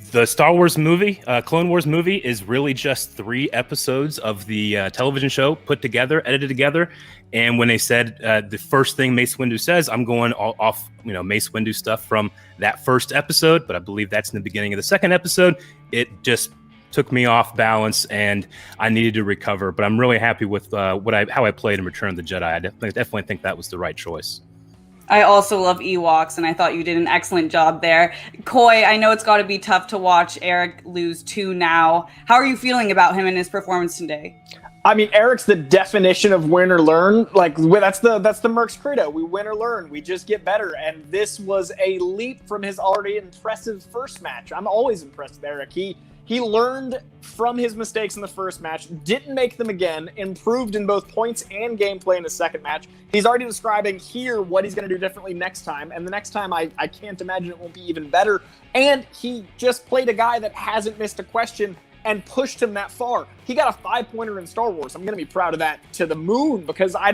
The Star Wars movie, Clone Wars movie, is really just 3 episodes of the television show put together, edited together. And when they said the first thing Mace Windu says, I'm going off, Mace Windu stuff from that first episode, but I believe that's in the beginning of the second episode. It just took me off balance, and I needed to recover. But I'm really happy with how I played in Return of the Jedi. I definitely think that was the right choice. I also love Ewoks, and I thought you did an excellent job there. Coy, I know it's got to be tough to watch Eric lose 2 now. How are you feeling about him and his performance today? I mean, Eric's the definition of win or learn. Like, that's the Merc's credo. We win or learn. We just get better. And this was a leap from his already impressive first match. I'm always impressed with Eric. He learned from his mistakes in the first match, didn't make them again, improved in both points and gameplay in his second match. He's already describing here what he's going to do differently next time, and the next time I can't imagine it won't be even better. And he just played a guy that hasn't missed a question and pushed him that far. He got a 5-pointer in Star Wars. I'm going to be proud of that to the moon, because I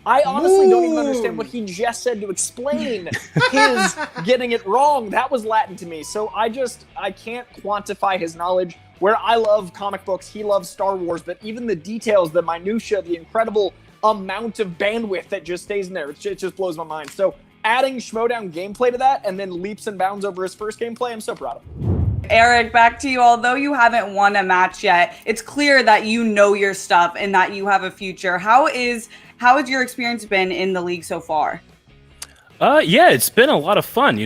honestly don't even understand what he just said to explain his getting it wrong. That was Latin to me. So I can't quantify his knowledge. Where I love comic books, he loves Star Wars, but even the details, the minutia, the incredible amount of bandwidth that just stays in there, it just blows my mind. So adding Schmoedown gameplay to that and then leaps and bounds over his first gameplay, I'm so proud of him. Eric, back to you. Although you haven't won a match yet, it's clear that you know your stuff and that you have a future. How has your experience been in the league so far? Yeah, it's been a lot of fun.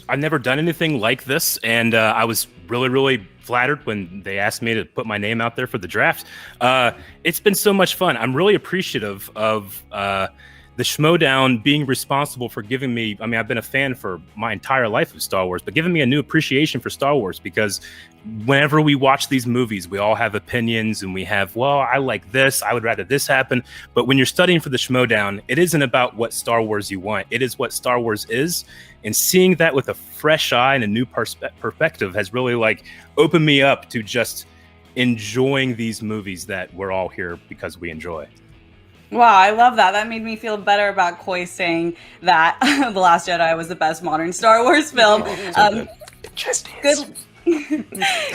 I've never done anything like this, and I was really, really flattered when they asked me to put my name out there for the draft. It's been so much fun. I'm really appreciative of the Schmoedown being responsible for giving me, I've been a fan for my entire life of Star Wars, but giving me a new appreciation for Star Wars, because whenever we watch these movies, we all have opinions and we have, well, I like this, I would rather this happen. But when you're studying for the Schmoedown, it isn't about what Star Wars you want. It is what Star Wars is. And seeing that with a fresh eye and a new perspective has really opened me up to just enjoying these movies that we're all here because we enjoy. Wow, I love that. That made me feel better about Coy saying that The Last Jedi was the best modern Star Wars film.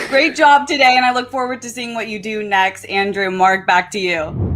Great job today, and I look forward to seeing what you do next. Andrew, Mark, back to you.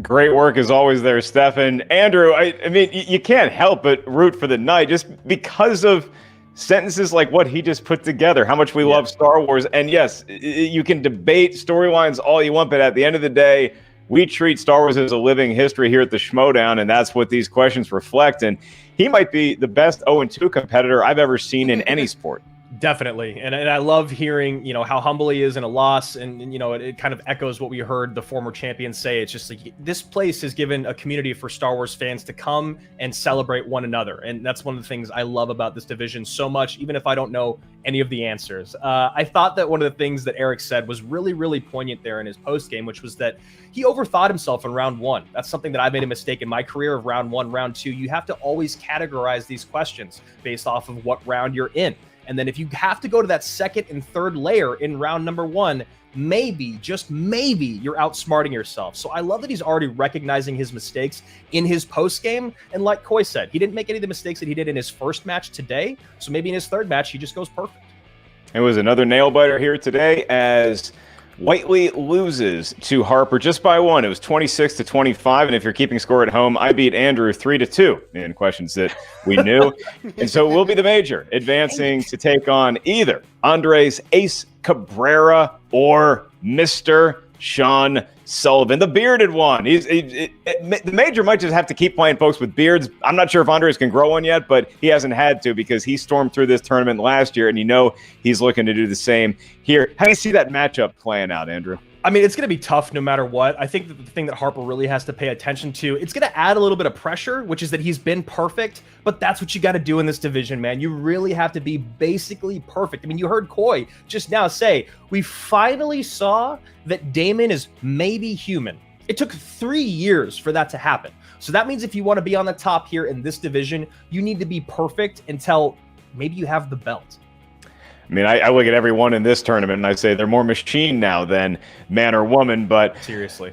Great work as always there, Stefan. Andrew, I mean, you can't help but root for the Knight just because of sentences like what he just put together, how much we love Star Wars. And yes, you can debate storylines all you want, but at the end of the day, we treat Star Wars as a living history here at the Schmoedown, and that's what these questions reflect. And he might be the best 0-2 competitor I've ever seen in any sport. Definitely. And I love hearing, how humble he is in a loss. And it kind of echoes what we heard the former champions say. It's just like this place has given a community for Star Wars fans to come and celebrate one another. And that's one of the things I love about this division so much, even if I don't know any of the answers. I thought that one of the things that Eric said was really, really poignant there in his post game, which was that he overthought himself in round one. That's something that I made a mistake in my career of round one, round two. You have to always categorize these questions based off of what round you're in. And then if you have to go to that second and third layer in round number one, maybe, just maybe, you're outsmarting yourself. So I love that he's already recognizing his mistakes in his post game. And like Coy said, he didn't make any of the mistakes that he did in his first match today. So maybe in his third match, he just goes perfect. It was another nail biter here today as Whiteley loses to Harper just by one. It was 26-25, and if you're keeping score at home, I beat Andrew 3-2 in questions that we knew. And so it will be the major advancing to take on either Andres Ace Cabrera or Mr. Sean Sullivan, the bearded one. The major might just have to keep playing folks with beards. I'm not sure if Andres can grow one yet, but he hasn't had to because he stormed through this tournament last year, and he's looking to do the same here. How do you see that matchup playing out, Andrew? I mean, it's going to be tough no matter what. I think that the thing that Harper really has to pay attention to, it's going to add a little bit of pressure, which is that he's been perfect, but that's what you got to do in this division, man. You really have to be basically perfect. I mean, you heard Coy just now say, we finally saw that Damon is maybe human. It took 3 years for that to happen. So that means if you want to be on the top here in this division, you need to be perfect until maybe you have the belt. I mean, I look at everyone in this tournament and I say they're more machine now than man or woman, but seriously,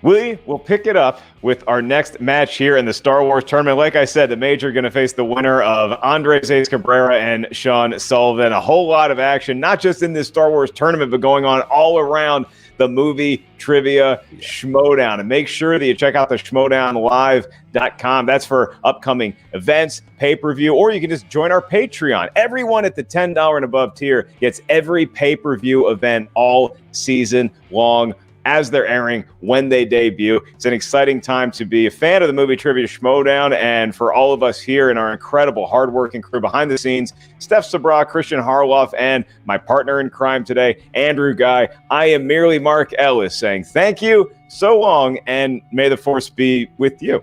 we will pick it up with our next match here in the Star Wars tournament. Like I said, the major going to face the winner of Andres Ace Cabrera and Sean Sullivan. A whole lot of action, not just in this Star Wars tournament, but going on all around the movie trivia Schmoedown. And make sure that you check out the schmoedownlive.com. That's for upcoming events, pay-per-view, or you can just join our Patreon. Everyone at the $10 and above tier gets every pay-per-view event all season long as they're airing when they debut. It's an exciting time to be a fan of the movie trivia Schmoedown, and for all of us here and our incredible hardworking crew behind the scenes, Steph Sabra, Christian Harloff, and my partner in crime today, Andrew Guy, I am merely Mark Ellis saying thank you, so long, and may the force be with you.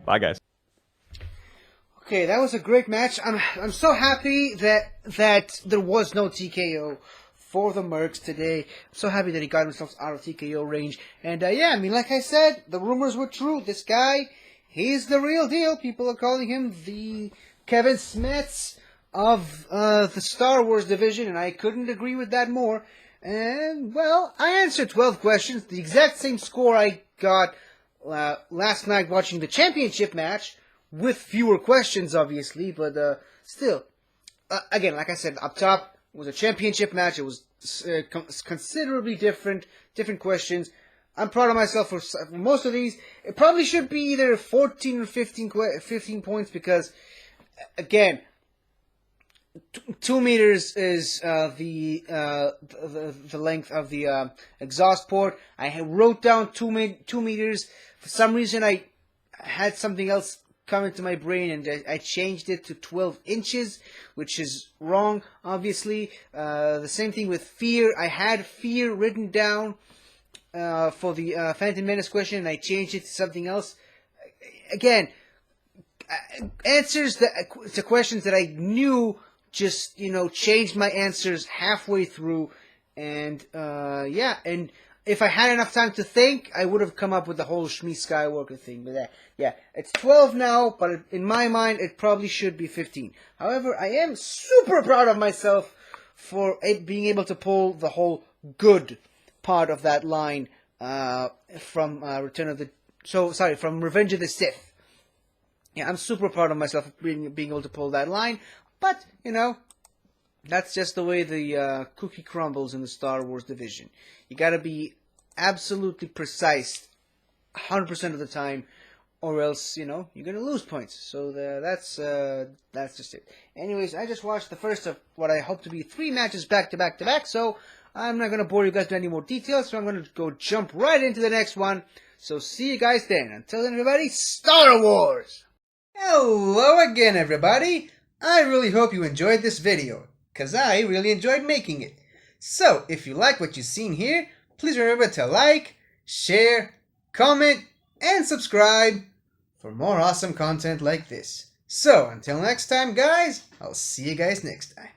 Bye, guys. Okay, that was a great match. I'm so happy that there was no TKO for the Mercs today. I'm so happy that he got himself out of TKO range. And yeah, I mean, like I said, the rumors were true. This guy, he's the real deal. People are calling him the Kevin Smets of the Star Wars division, and I couldn't agree with that more. And, well, I answered 12 questions, the exact same score I got last night watching the championship match, with fewer questions, obviously, but still. Again, like I said, up top, it was a championship match. It was considerably different questions. I'm proud of myself for most of these. It probably should be either 14 or 15 points because, again, 2 meters is the length of the exhaust port. I wrote down 2 meters. For some reason, I had something else come into my brain, and I changed it to 12 inches, which is wrong, obviously. The same thing with fear. I had fear written down for the Phantom Menace question, and I changed it to something else. Again, answers to questions that I knew, just, changed my answers halfway through, and yeah, and if I had enough time to think, I would have come up with the whole Shmi Skywalker thing. But yeah, it's 12 now, but in my mind, it probably should be 15. However, I am super proud of myself for being able to pull the whole good part of that line from from Revenge of the Sith. Yeah, I'm super proud of myself for being able to pull that line. But, That's just the way the cookie crumbles in the Star Wars division. You gotta be absolutely precise 100% of the time, or else, you know, you're gonna lose points. So that's just it. Anyways, I just watched the first of what I hope to be 3 matches back to back to back, so I'm not gonna bore you guys with any more details, so I'm gonna go jump right into the next one. So see you guys then. Until then, everybody, Star Wars! Hello again, everybody! I really hope you enjoyed this video, because I really enjoyed making it. So, if you like what you've seen here, please remember to like, share, comment, and subscribe for more awesome content like this. So, until next time, guys, I'll see you guys next time.